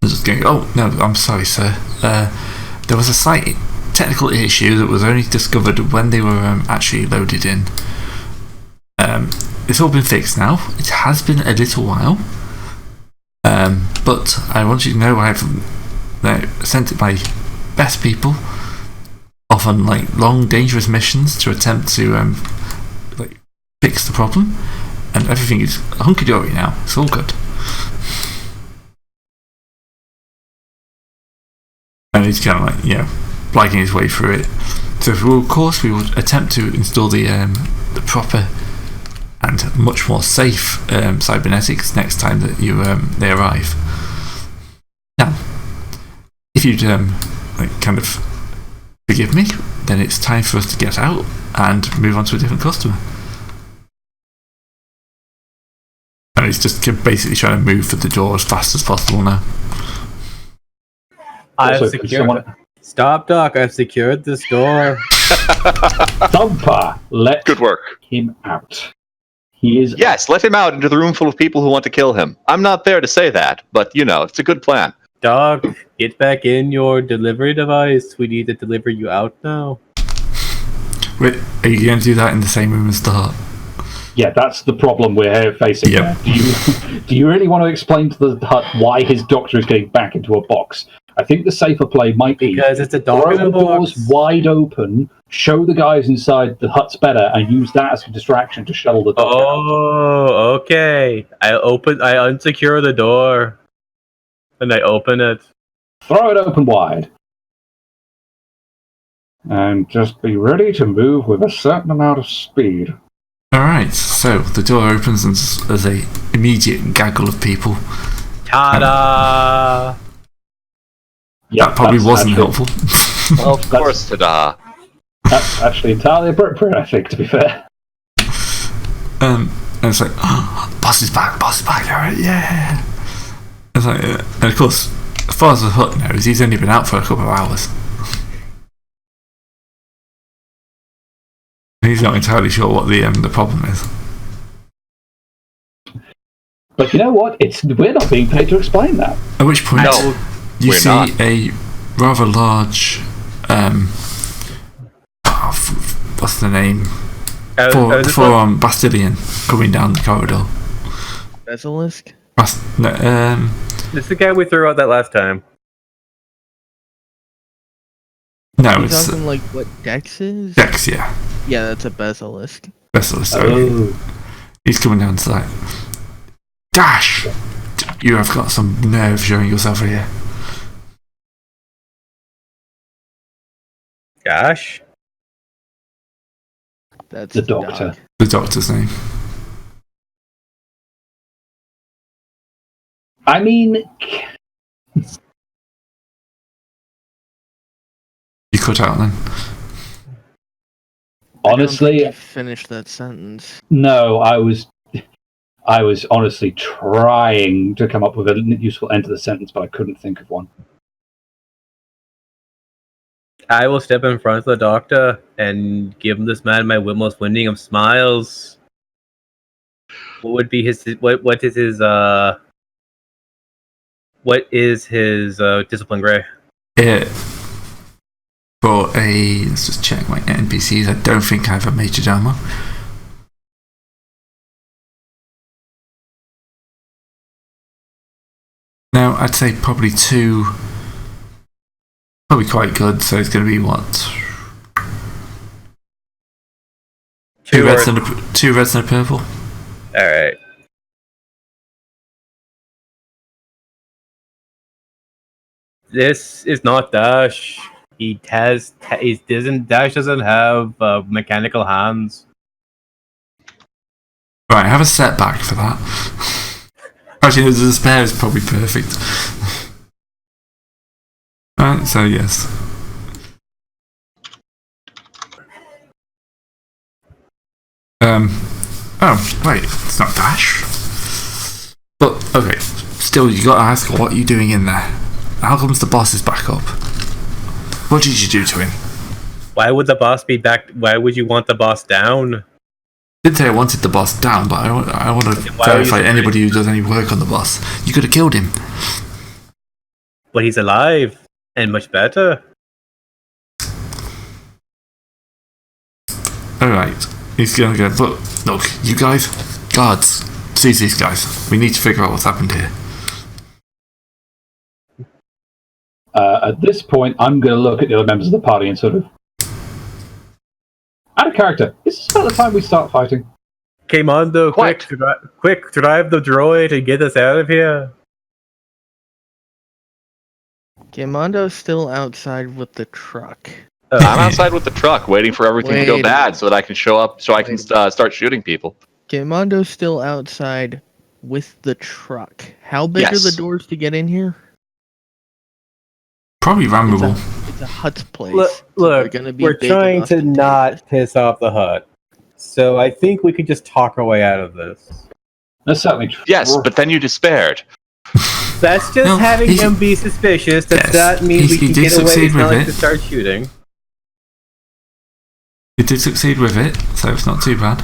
I'm just going. Oh no, I'm sorry, sir. There was a slight technical issue that was only discovered when they were actually loaded in. It's all been fixed now. It has been a little while, but I want you to know I've sent my best people off on long, dangerous missions to attempt to fix the problem, and everything is hunky-dory now. It's all good. And he's kind of blagging his way through it. So, of course, we will attempt to install the proper and much more safe cybernetics next time that they arrive. Now, if you'd kind of forgive me, then it's time for us to get out and move on to a different customer. And he's just basically trying to move for the door as fast as possible now. I've secured. Stop, Doc. I've secured this door. Thumper, let Good work. him out. He is. Yes, let him out into the room full of people who want to kill him. I'm not there to say that, but it's a good plan. Doc, get back in your delivery device. We need to deliver you out now. Wait, are you going to do that in the same room as the hut? Yeah, that's the problem we're facing. Yep. Do you really want to explain to the hut why his doctor is getting back into a box? I think the safer play might be because it's a dog in a the doors box. wide open, show the guys inside the huts better, and use that as a distraction to shuttle the doctor out. Oh, okay. I unsecure the door, and I open it. Throw it open wide. And just be ready to move with a certain amount of speed. Alright, so the door opens and there's a immediate gaggle of people. Ta-da! That probably wasn't helpful. Well, of course, ta-da. That's actually entirely appropriate, I think, to be fair. And it's like, oh, boss is back, alright, yeah. It's like, and of course, as far as the hut knows, he's only been out for a couple of hours. He's not entirely sure what the problem is. But you know what? We're not being paid to explain that. At which point, No, you we're see not. a rather large, what's the name? Four-armed Bastilian coming down the corridor. Basilisk? This is the guy we threw out that last time. No, Are you it's talking like what Dex is? Dex, yeah. Yeah, that's a basilisk. Basilisk. Oh. He's coming down to like, Dash! You have got some nerve showing yourself here. Gosh. That's The doctor. dog. The doctor's name. I mean, You cut out then. honestly, Finish that sentence. no, I was honestly trying to come up with a useful end to the sentence, but I couldn't think of one. I will step in front of the doctor and give this man my most winning of smiles. What would be his what is his discipline grade? For let's just check my NPCs. I don't think I have a major demo. No, I'd say probably 2. Probably quite good, so it's going to be what? Two reds and a purple. Alright. This is not Dash. Dash doesn't have mechanical hands. Right, I have a setback for that. Actually, the despair is probably perfect. Right, so yes. Oh, wait, it's not Dash. But, okay, still, you gotta ask, what are you doing in there? How comes the boss is back up? What did you do to him? Why would the boss be back? Why would you want the boss down? Didn't say I wanted the boss down, but I want to Why are you verify so anybody who does any work on the boss. You could have killed him. But he's alive and much better. Alright, he's gonna go, look, you guys, guards, seize these guys. We need to figure out what's happened here. At this point, I'm going to look at the other members of the party and sort of... Out of character, is this about the time we start fighting? Mondo, quick, drive the droid and get us out of here. Mondo's still outside with the truck. I'm outside with the truck, waiting for everything to go Wait. bad so that I can show up, so I can start shooting people. Mondo's still outside with the truck. How big are the Yes. doors to get in here? Probably rammable. It's a hut place. Look, so they're gonna be we're big trying enough to take not it. piss off the hut. So I think we could just talk our way out of this. That's certainly true. Yes, but then you despaired. That's just No, having he's- him be suspicious. Does Yes, that mean he we can did get away? succeed It's not with like it. to start shooting. He did succeed with it, so it's not too bad.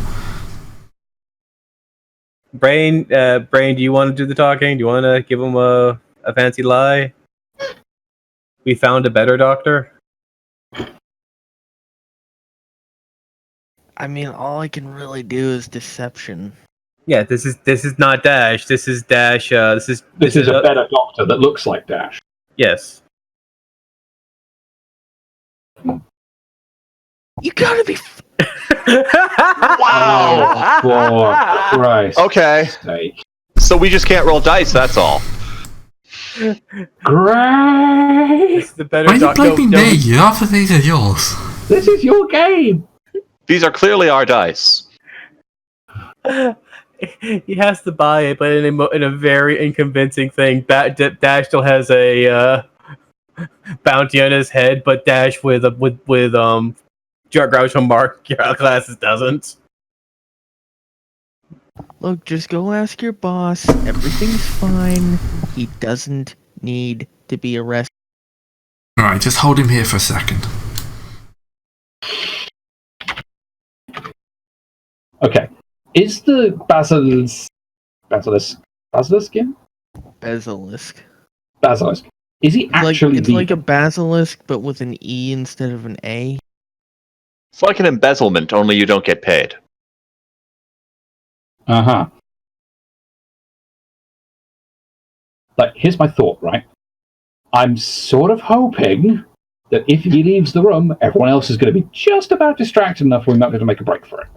Brain, do you want to do the talking? Do you want to give him a fancy lie? We found a better doctor. I mean, all I can really do is deception. Yeah, this is not Dash. This is Dash. This is a better doctor that looks like Dash. Yes. You gotta be. Oh, for Christ's Okay, sake. so we just can't roll dice, that's all. Great! This is the better Why are you doctor. blaming me? Half of these are yours. This is your game! These are clearly our dice. He has to buy it, but in a very inconvincing thing. Dash still has a bounty on his head, but Dash with Groucho Mark glasses doesn't. Look, just go ask your boss. Everything's fine. He doesn't need to be arrested. Alright, just hold him here for a second. Okay. Is the basilisk again? Basilisk. Basilisk. Is he actually It's like a basilisk, but with an E instead of an A. It's like an embezzlement, only you don't get paid. Uh-huh. Like, here's my thought, right? I'm sort of hoping that if he leaves the room, everyone else is going to be just about distracted enough we might be able to make a break for it.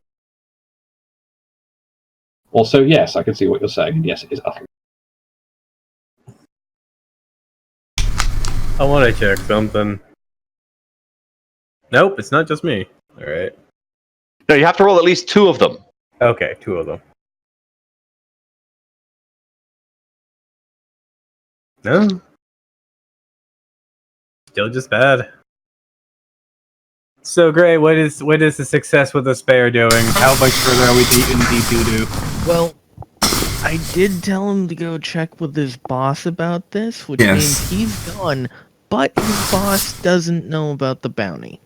Also, yes, I can see what you're saying, and yes, it is utterly. I want to check something. Nope, it's not just me. Alright. No, you have to roll at least 2 of them. Okay, 2 of them. No. Still just bad. So, Gray, what is the success with the spare doing? How much further are we in deep doo-doo? Well, I did tell him to go check with his boss about this, which means he's gone, but his boss doesn't know about the bounty.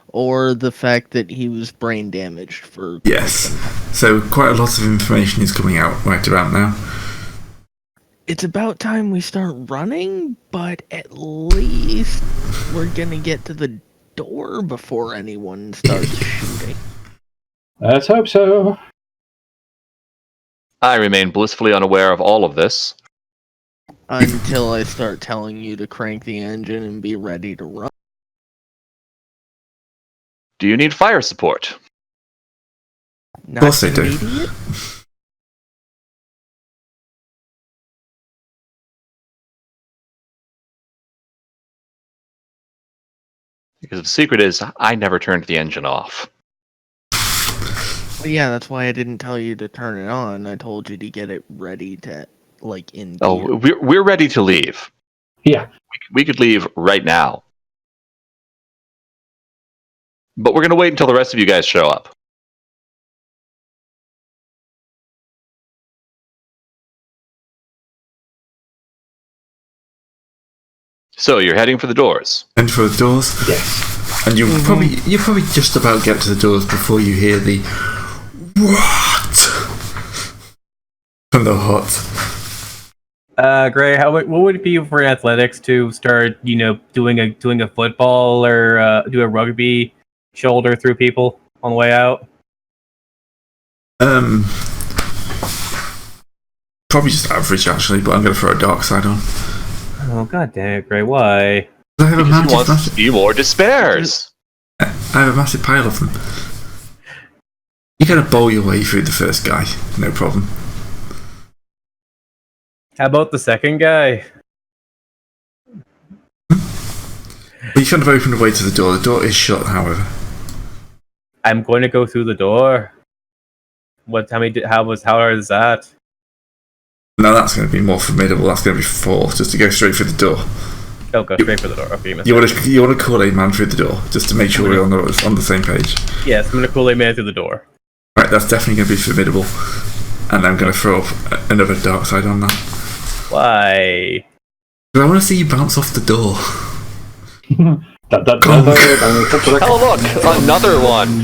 Or the fact that he was brain damaged for... Yes. So quite a lot of information is coming out right about now. It's about time we start running, but at least we're gonna get to the door before anyone starts shooting. Let's hope so. I remain blissfully unaware of all of this. Until I start telling you to crank the engine and be ready to run. Do you need fire support? Not Of course they do. immediate? Because the secret is, I never turned the engine off. Well, yeah, that's why I didn't tell you to turn it on. I told you to get it ready to, like, in Oh, gear. we're ready to leave. Yeah. We could leave right now. But we're going to wait until the rest of you guys show up. So you're heading for the doors. And for the doors. Yes. And you probably just about get to the doors before you hear the what from the hut. Gray, what would it be for athletics to start, doing a football or do a rugby shoulder through people on the way out? Probably just average actually, but I'm going to throw a dark side on. Oh god damn it, Gray, why? I have Because he wants to be more dispairs. I have a massive pile of them. You're going to bowl your way through the first guy, no problem. How about the second guy? But you shouldn't have opened the way to the door. The door is shut, however. I'm going to go through the door. How hard is that? No, that's going to be more formidable. That's going to be 4, just to go straight through the door. Oh, go straight for the door. Okay, You want to call a man through the door, just to make sure we're on the same page. Yes, I'm going to call a man through the door. Right, that's definitely going to be formidable. And I'm going to throw up another dark side on that. Why? Because I want to see you bounce off the door. Oh, look! Another one!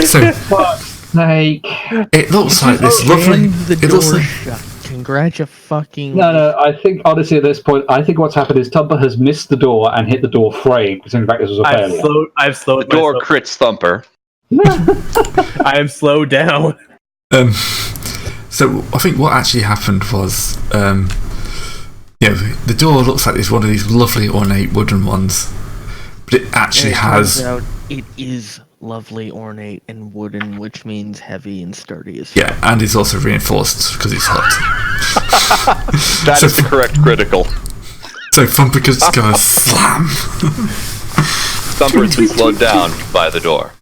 So, Fuck's sake. it looks like this lovely... The It looks door like... shut. Congratulations. No, I think, honestly, at this point, I think what's happened is Tumper has missed the door and hit the door frame, because in fact this was a failure. I've slowed The door myself. crits Thumper. I am slowed down. So, I think what actually happened was... the door looks like it's one of these lovely ornate wooden ones. But it actually has... Turns out it is lovely, ornate, and wooden, which means heavy and sturdy as fuck. Yeah, and it's also reinforced because it's hot. That is the correct critical. So Thumper just goes slam. Thumper has been slowed down by the door.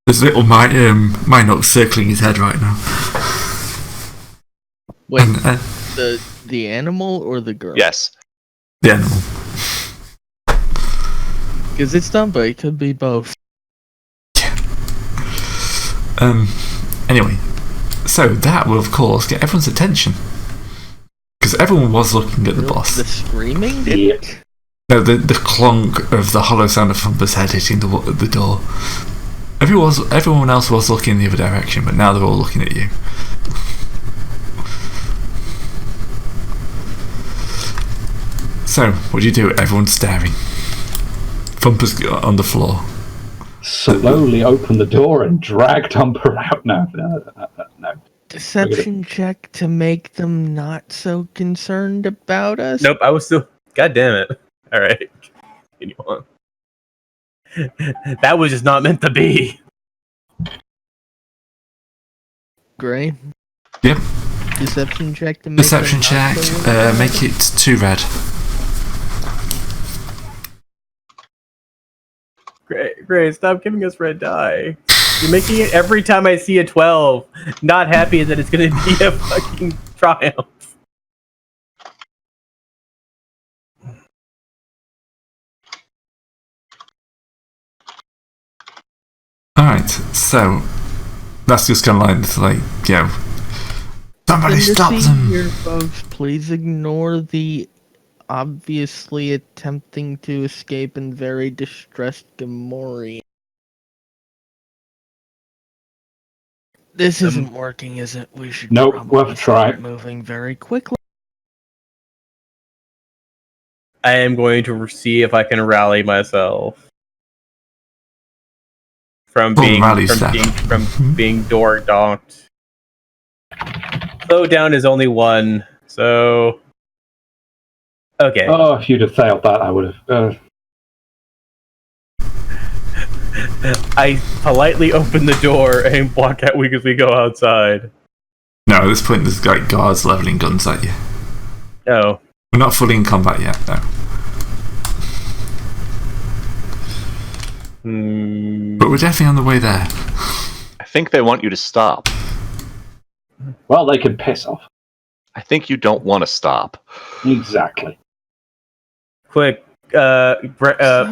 There's a little Minox circling his head right now. Wait, And, the animal or the girl? Yes. the animal. Because it's done, but it could be both. Anyway, so that will of course get everyone's attention. Because everyone was looking at the boss. The screaming did it? No, the clonk of the hollow sound of Thumper's head hitting the door. Everyone else was looking in the other direction, but now they're all looking at you. So, what do you do? Everyone's staring. Thumper's on the floor. Slowly open the door and drag Thumper out. No. Deception check to make them not so concerned about us? Nope, I was still. God damn it. Alright. Continue on. That was just not meant to be. Gray? Yep. Deception check to make Deception them check. not so Make it 2 red. Great, stop giving us red die. You're making it every time I see a 12. Not happy that it's gonna be a fucking triumph. Alright, so that's just kind of like, somebody stop them! Here, folks, please ignore the obviously attempting to escape and very distressed Gamori. This isn't working, is it? We should Nope, probably we'll try. start moving very quickly. I am going to see if I can rally myself from being door docked. Slow down is only 1, so okay. Oh, if you'd have failed that, I would have. I politely open the door and walk out as we go outside. No, at this point there's like guards levelling guns at you. No. We're not fully in combat yet, though. But we're definitely on the way there. I think they want you to stop. Well, they can piss off. I think you don't want to stop. Exactly. Quick, Bane.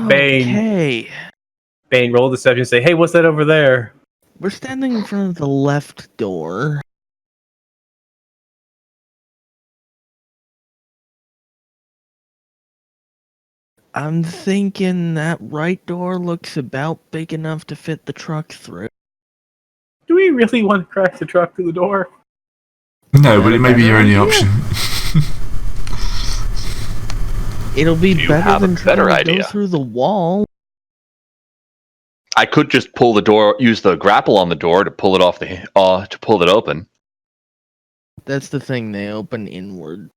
Okay. Bane, roll deception and say, hey, what's that over there? We're standing in front of the left door. I'm thinking that right door looks about big enough to fit the truck through. Do we really want to crack the truck through the door? No, but it may be your only option. It'll be You better have a than trying better to idea. go through the wall. I could just pull the door, use the grapple on the door to pull it off to pull it open. That's the thing, they open inward.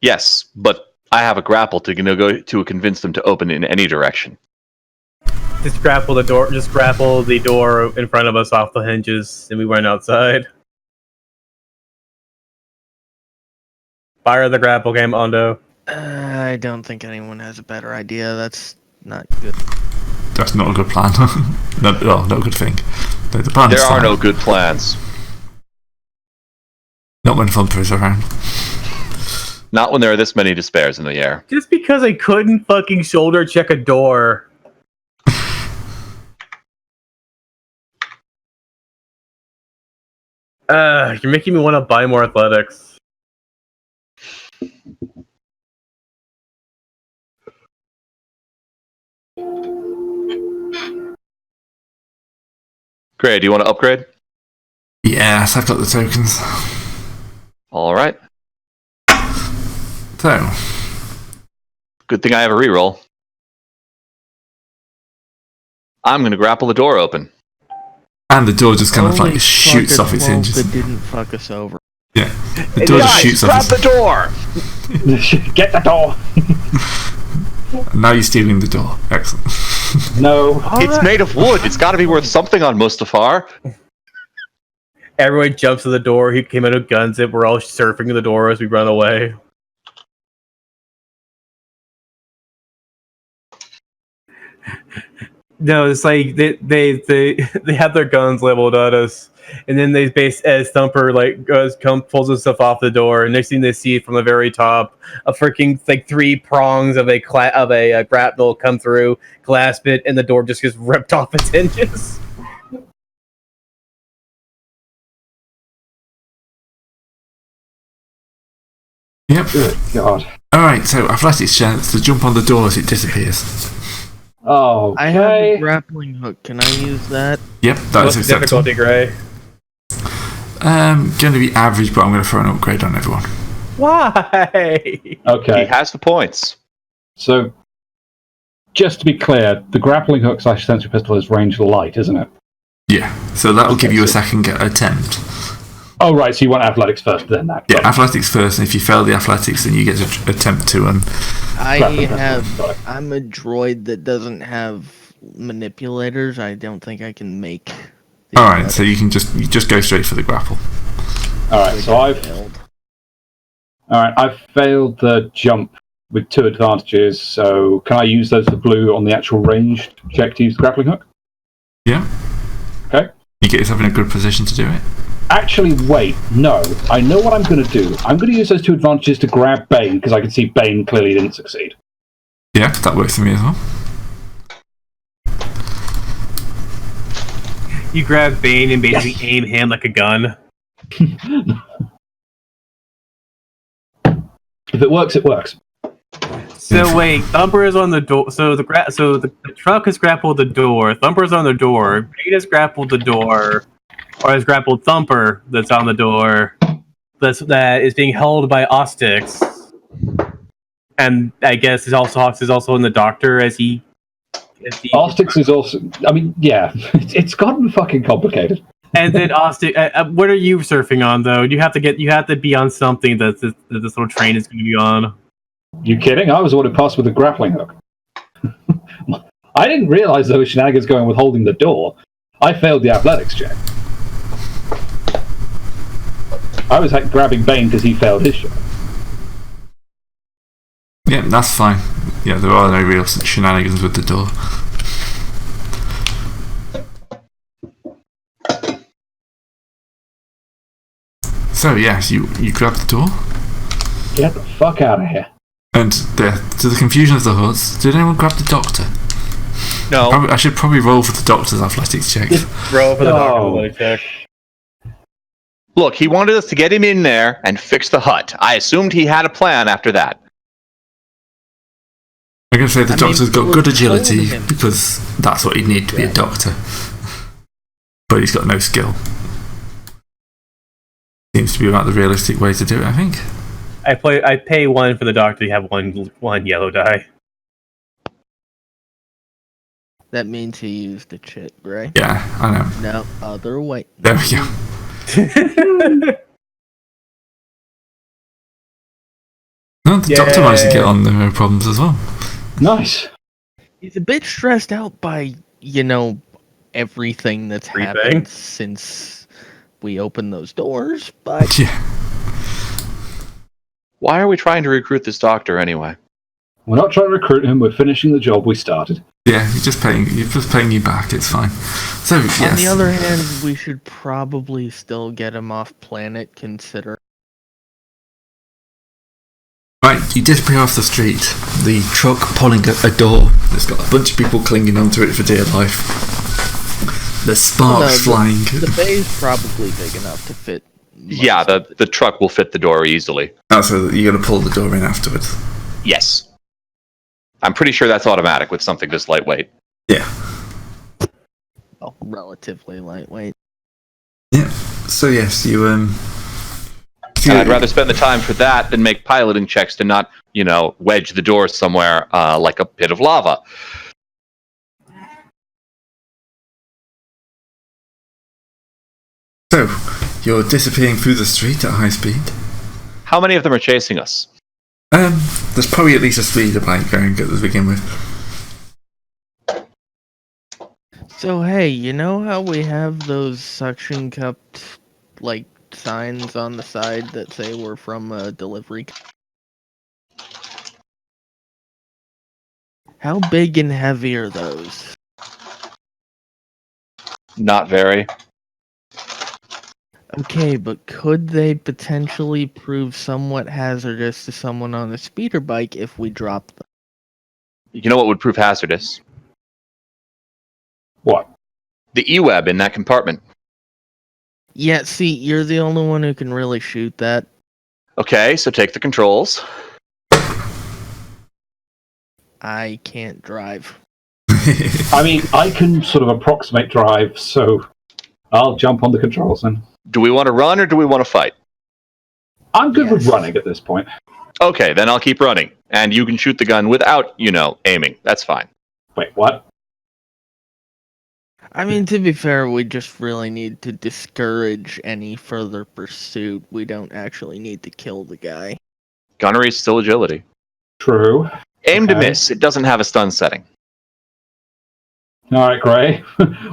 Yes, but I have a grapple to go to convince them to open in any direction. Just grapple the door. Just grapple the door in front of us off the hinges, and we went outside. Fire the grapple game, Ondo. I don't think anyone has a better idea. That's not good. That's not a good plan. Not a good thing. The plan There is are fine. no good plans. Not when Thumper is around. Not when there are this many dispairs in the air. Just because I couldn't fucking shoulder check a door. You're making me want to buy more athletics. Great, do you want to upgrade? Yes, I've got the tokens. Alright. So, Good thing I have a reroll. I'm going to grapple the door open. and the door just kind of Holy like shoots fuck, off its a 12 hinges. that didn't fuck us over. Yeah, the door just shoots grab off its the door! Get the door! And now you're stealing the door. Excellent. No. It's made of wood. It's got to be worth something on Mustafar. Everyone jumps to the door. He came out with guns. And we're all surfing the door as we run away. No, it's like they have their guns leveled at us, and then they as Thumper pulls himself off the door, and next thing they see from the very top, a freaking like 3 prongs of a grapnel come through, clasp it, and the door just gets ripped off its hinges. Yep. Good God. Alright, so athletics chance to jump on the door as it disappears. Oh, I have a grappling hook. Can I use that? Yep, that What's is the acceptable. difficulty, Gray? Going to be average, but I'm going to throw an upgrade on everyone. Why? He Okay. has the points. So, just to be clear, the grappling hook / sentry pistol is range light, isn't it? Yeah, so that'll give you a so- second attempt. Oh, right. So you want athletics first, then that. Yeah, athletics first, and if you fail the athletics, then you get to attempt to. And I'm a droid that doesn't have manipulators. I don't think I can make. all right, so you just go straight for the grapple. All right. So I've failed the jump with 2 advantages. So can I use those for blue on the actual ranged check to use the grappling hook? Yeah. Okay. You get yourself in a good position to do it. Actually, wait. No. I know what I'm going to do. I'm going to use those 2 advantages to grab Bane, because I can see Bane clearly didn't succeed. Yeah, that works for me as well. You grab Bane and basically aim him like a gun. If it works, it works. So wait, Thumper is on the door. So the truck has grappled the door. Thumper's on the door. Bane has grappled the door, or has grappled Thumper that's on the door. That is being held by Ostix, and I guess Hox is also in the doctor as he. Ostix is also. I mean, yeah, it's gotten fucking complicated. And then Ostix, what are you surfing on though? You have to be on something that this little train is going to be on. You kidding? I was the one who passed with a grappling hook. I didn't realize there were shenanigans going with holding the door. I failed the athletics check. I was grabbing Bane because he failed his shot. Yeah, that's fine. Yeah, there are no real shenanigans with the door. So yes, you grab the door, Get the fuck out of here. and to the confusion of the hoods, did anyone grab the doctor? No. I should probably roll for the doctor's athletics check. Roll for the No. doctor check. Look, he wanted us to get him in there and fix the hut. I assumed he had a plan after that. I'm going to say the doctor's got good agility holding him. because that's what he'd need to be a doctor. But he's got no skill. Seems to be about the realistic way to do it, I think. I pay 1 for the doctor. You have one yellow die. That means he used a chit, right? Yeah, I know. No, other way. There we go. No, the doctor managed to get on there, no problems as well. Nice. He's a bit stressed out by, everything that's happened since we opened those doors, but Yeah. Why are we trying to recruit this doctor anyway? We're not trying to recruit him, we're finishing the job we started. Yeah, you're just paying you back, it's fine. So, yes. on the other hand, we should probably still get him off planet, consider. Right, you disappear off the street. The truck pulling a door that's got a bunch of people clinging onto it for dear life. There's sparks flying. The bay's probably big enough to fit. Yeah, the truck will fit the door easily. Oh, so you're going to pull the door in afterwards. Yes. I'm pretty sure that's automatic with something this lightweight. Yeah. Relatively lightweight. Yeah. So yes, you And I'd rather spend the time for that than make piloting checks to not, wedge the door somewhere like a pit of lava. So you're disappearing through the street at high speed. How many of them are chasing us? There's probably at least a speeder bike going to begin with. So hey, you know how we have those suction cupped signs on the side that say we're from a delivery? How big and heavy are those? Not very. Okay, but could they potentially prove somewhat hazardous to someone on a speeder bike if we drop them? You know what would prove hazardous? What? The E-web in that compartment. Yeah, see, you're the only one who can really shoot that. Okay, so take the controls. I can't drive. I mean, I can sort of approximate drive, so I'll jump on the controls then. Do we want to run or do we want to fight? I'm good with Yes. running at this point. Okay, then I'll keep running. And you can shoot the gun without, aiming. That's fine. Wait, what? I mean, to be fair, we just really need to discourage any further pursuit. We don't actually need to kill the guy. Gunnery is still agility. True. Aim to Okay. miss. It doesn't have a stun setting. Alright, Gray.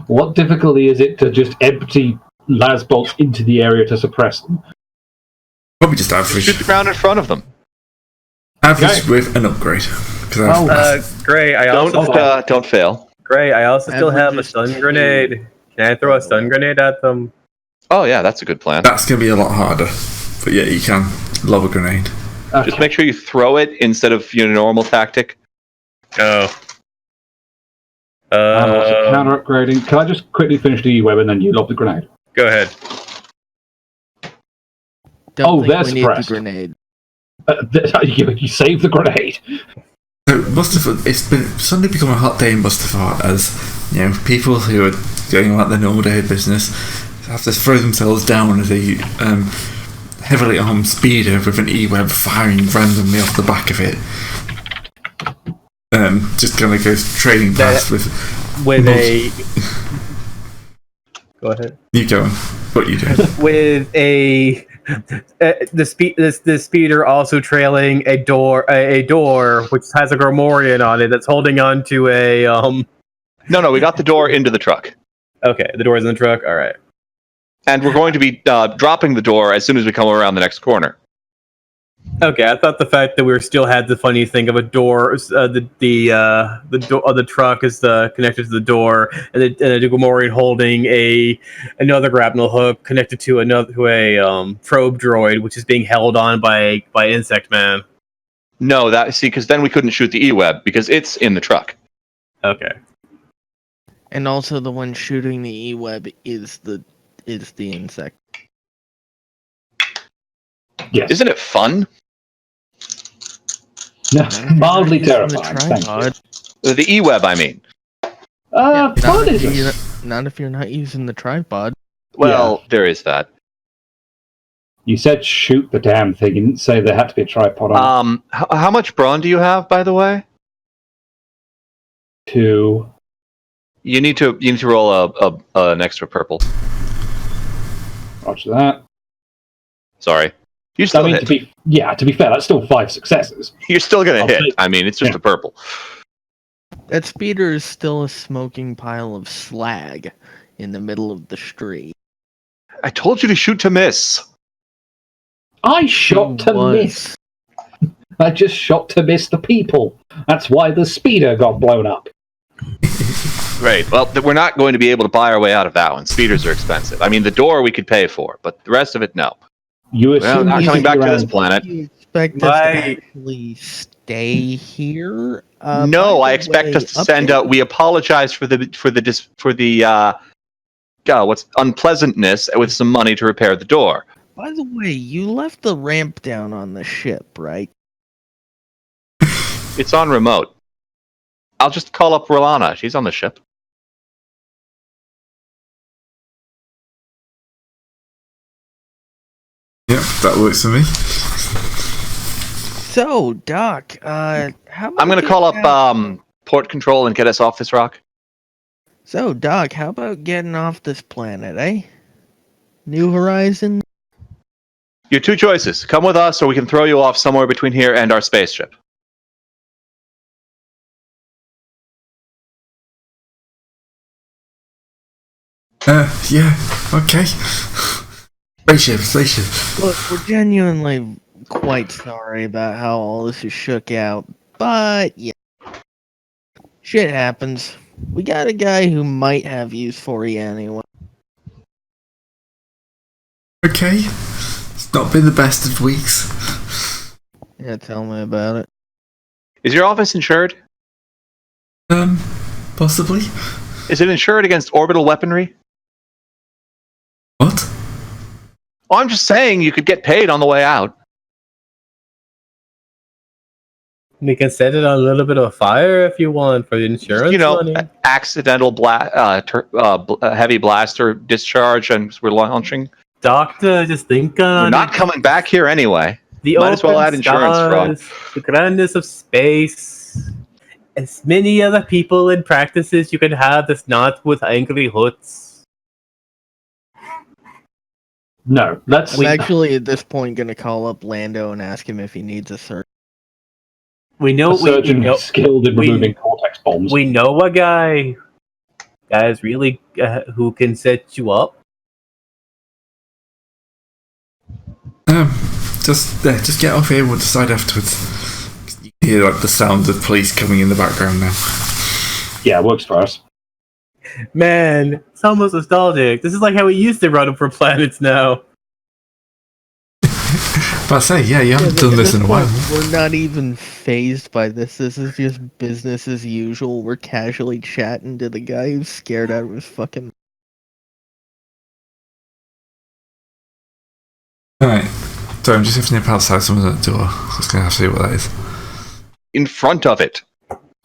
What difficulty is it to just empty las bolts into the area to suppress them? Probably just average. Shoot the ground in front of them. Average Okay. with an upgrade. 'Cause Oh. Gray, I also Don't fail. Gray, I also still have a Averages stun two. grenade. Can I throw a stun grenade at them? Oh yeah, that's a good plan. that's going to be a lot harder. But yeah, you can lob a grenade. Okay. Just make sure you throw it instead of your normal tactic. Oh. I'm also counter upgrading. Can I just quickly finish the E-web and then you lob the grenade? Go ahead. Don't think they're we need the suppressed. grenade. You save the grenade. So Mustafar, it's been suddenly become a hot day in Mustafar as people who are going about their normal day of business have to throw themselves down as a heavily armed speeder with an E-web firing randomly off the back of it. Just kind of goes trading past with a. Go ahead. you going. What you doing? With a. The speeder also trailing a door which has a Gromorian on it that's holding on to a No, we got the door into the truck. Okay, the door's in the truck. All right. And we're going to be dropping the door as soon as we come around the next corner. Okay, I thought the fact that we still had the funny thing of a door, the door of the truck is connected to the door, and a Gromorian holding another grapnel hook connected to a probe droid, which is being held on by Insect Man. No, because then we couldn't shoot the E-web because it's in the truck. Okay. And also, the one shooting the E-web is the insect. Yes. Isn't it fun? No, mildly Using the terrifying. Thank you. tripod. The E-web, I mean. Yeah, Fun not, is if it? not if you're not using the tripod. Well, there is that. You said shoot the damn thing. You didn't say there had to be a tripod on How much brawn do you have, by the way? 2. You need to roll an extra purple. Roger that. Sorry. You still hit. To be fair, that's still 5 successes. You're still gonna I'll hit. take- I mean, it's just yeah. a purple. That speeder is still a smoking pile of slag in the middle of the street. I told you to shoot to miss. I shot to miss. I just shot to miss the people. That's why the speeder got blown up. Great. Well, we're not going to be able to buy our way out of that one. Speeders are expensive. I mean, the door we could pay for, but the rest of it, no. You Well, assume not you coming stick back to this around- planet. You expect us to actually stay here? No, By I the expect way, us to send update- out. We apologize for the unpleasantness with some money to repair the door. By the way, you left the ramp down on the ship, right? It's on remote. I'll just call up Rolana. She's on the ship. Yeah, that works for me. So, Doc, how about I'm going to call up getting out- port control and get us off this rock. So, Doc, how about getting off this planet, eh? New Horizon? Your two choices. Come with us, or we can throw you off somewhere between here and our spaceship. Yeah, okay. Spaceship. Look, we're genuinely quite sorry about how all this is shook out, but yeah. Shit happens. We got a guy who might have use for you anyway. Okay. It's not been the best of weeks. Yeah, tell me about it. Is your office insured? Possibly. Is it insured against orbital weaponry? What? Oh, I'm just saying you could get paid on the way out. We can set it on a little bit of fire if you want for the insurance money. Accidental heavy blaster discharge, and we're launching. Doctor, just think on We're not coming back here anyway. the Might as well open add insurance fraud. stars, the grandness of space, as many other people and practices you can have that's not with angry hoods. No, let's. I'm actually at this point going to call up Lando and ask him if he needs a surgeon. We know A surgeon skilled in removing cortex bombs. We know a guy is really who can set you up. Just get off here. We'll decide afterwards. You can hear like the sound of police coming in the background now. Yeah, works for us. Man, it's almost nostalgic. This is like how we used to run them for planets now. But I say, you haven't done this in a while. We're not even phased by this. This is just business as usual. We're casually chatting to the guy who's scared out of his fucking... Alright. So I'm just having to nip outside someone's at the door. So I was going to have to see what that is. In front of it.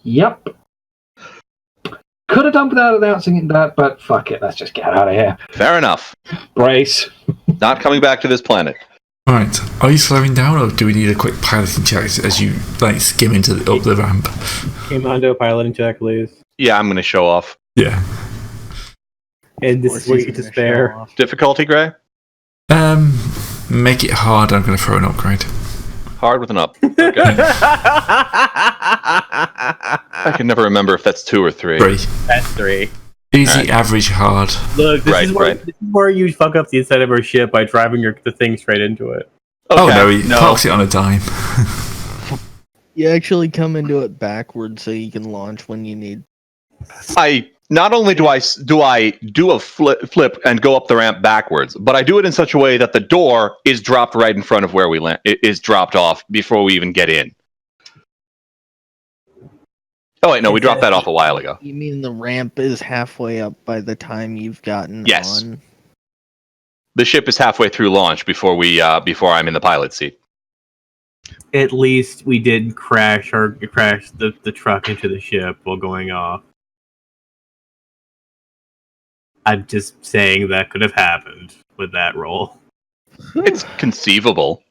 Yep. Could have done without announcing that, but fuck it. Let's just get out of here. Fair enough. Brace. Not coming back to this planet. Alright, are you slowing down or do we need a quick piloting check as you skim up the ramp? Commando piloting check, please. Yeah, I'm going to show off. Yeah. And this is where you get to spare. Difficulty, Gray? Make it hard, I'm going to throw an upgrade. Hard with an up. Okay. I can never remember if that's 2 or 3. 3. That's 3. Easy, right. Average, hard. Look, this is where you fuck up the inside of our ship by driving the thing straight into it. Okay. Oh no, he parks it on a dime. You actually come into it backwards so you can launch when you need. Not only do I do a flip and go up the ramp backwards, but I do it in such a way that the door is dropped right in front of where we land. It is dropped off before we even get in. Oh wait, no, we dropped that off a while ago. You mean the ramp is halfway up by the time you've gotten on? The ship is halfway through launch before I'm in the pilot seat. At least we didn't crash the truck into the ship while going off. I'm just saying that could have happened with that roll. It's conceivable.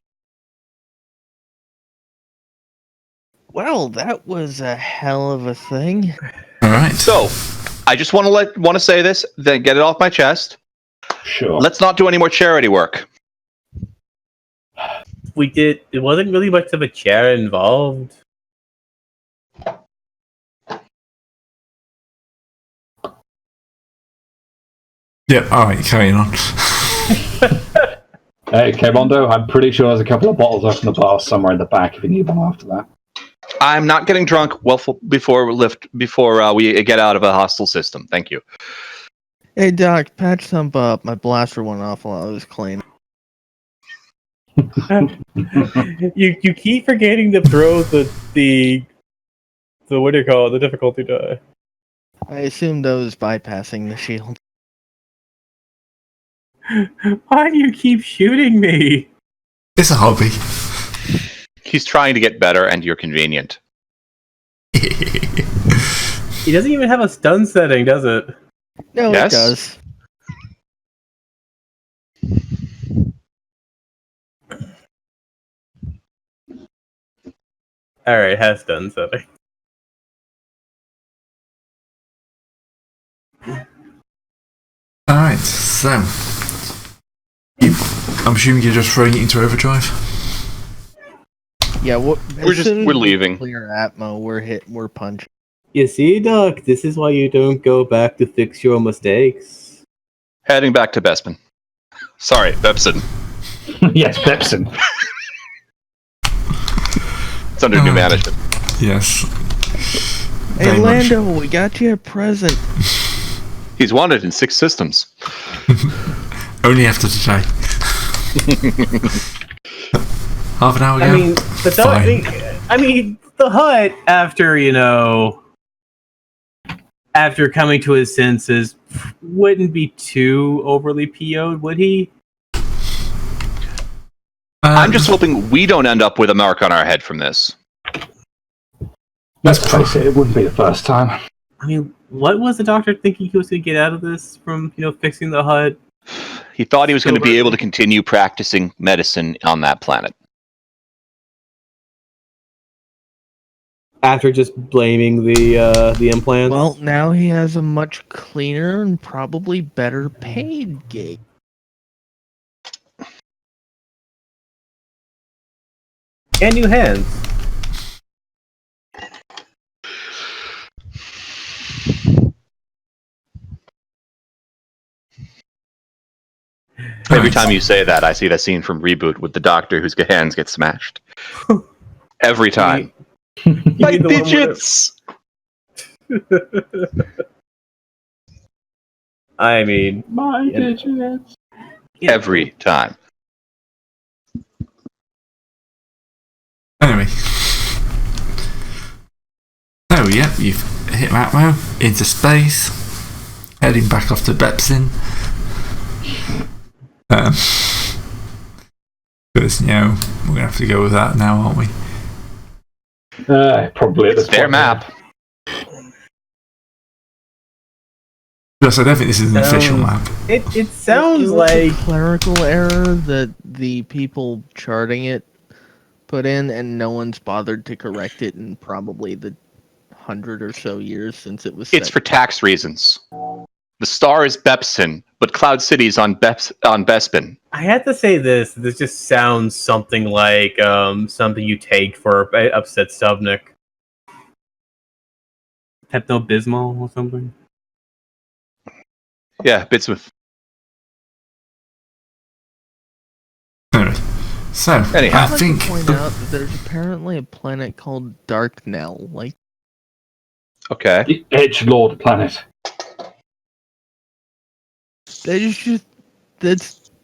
Well, that was a hell of a thing. All right. So, I just want to say this, then get it off my chest. Sure. Let's not do any more charity work. We did. It wasn't really much of a chair involved. Yeah. All right. Carrying on. Hey, Mondo, I'm pretty sure there's a couple of bottles up in the bar somewhere in the back if you need one after that. I'm not getting drunk before we get out of a hostile system. Thank you. Hey, Doc, patch something up. My blaster went off while I was cleaning. You keep forgetting to throw the what do you call it? The difficulty die. I assumed I was bypassing the shield. Why do you keep shooting me? It's a hobby. He's trying to get better, and you're convenient. He doesn't even have a stun setting, does it? No, Yes. it does. Alright, it has stun setting. Alright, so I'm assuming you're just throwing it into overdrive? Yeah, We're leaving. Clear Atmo, we're punching. You see, Doc, this is why you don't go back to fix your mistakes. Heading back to Bespin. Sorry, Bepson. Yes, Pepsin. It's under new management. Yes. Hey, Very much. Lando, we got you a present. He's wanted in 6 systems. Only after today. Half an hour ago. I mean, the hut after coming to his senses wouldn't be too overly PO'd, would he? I'm just hoping we don't end up with a mark on our head from this. Let's face it, it wouldn't be the first time. I mean, what was the doctor thinking he was going to get out of this from, fixing the hut? He thought he was going to be able to continue practicing medicine on that planet. After just blaming the implants? Well, now he has a much cleaner and probably better paid gig. And new hands. Every time you say that, I see that scene from Reboot with the doctor whose hands get smashed. Every time. My digits! I mean... My digits. Every time. Anyway. So, yeah, you've hit Matmo into space, heading back off to Bepsin. Because, we're going to have to go with that now, aren't we? Probably at this It's their point. map. Plus, I don't think this is an official map. It sounds It was like... a clerical error that the people charting it put in, and no one's bothered to correct it in probably the 100 or so years since it was set. It's for tax reasons. The star is Bepsin, but Cloud City's on Bespin. I had to say this. This just sounds something like something you take for upset Stubnik. Pepto-Bismol or something. Yeah, Bitsmith. Anyway, so, Anyhow. I I'd like think... to point out that there's apparently a planet called Darknell. Like, Okay. The Edgelord planet.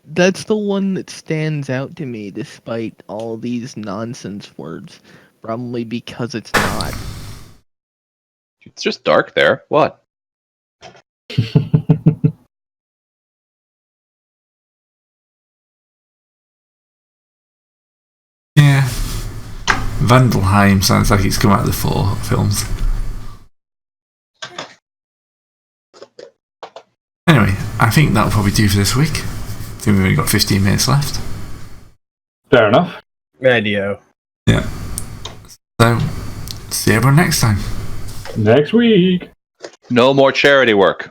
that's the one that stands out to me, despite all these nonsense words. Probably because it's not. It's just dark there. What? Yeah. Vandelheim sounds like it's come out of the 4 films. Anyway, I think that'll probably do for this week. I think we've only got 15 minutes left. Fair enough. Radio. Yeah. So, see everyone next time. Next week. No more charity work.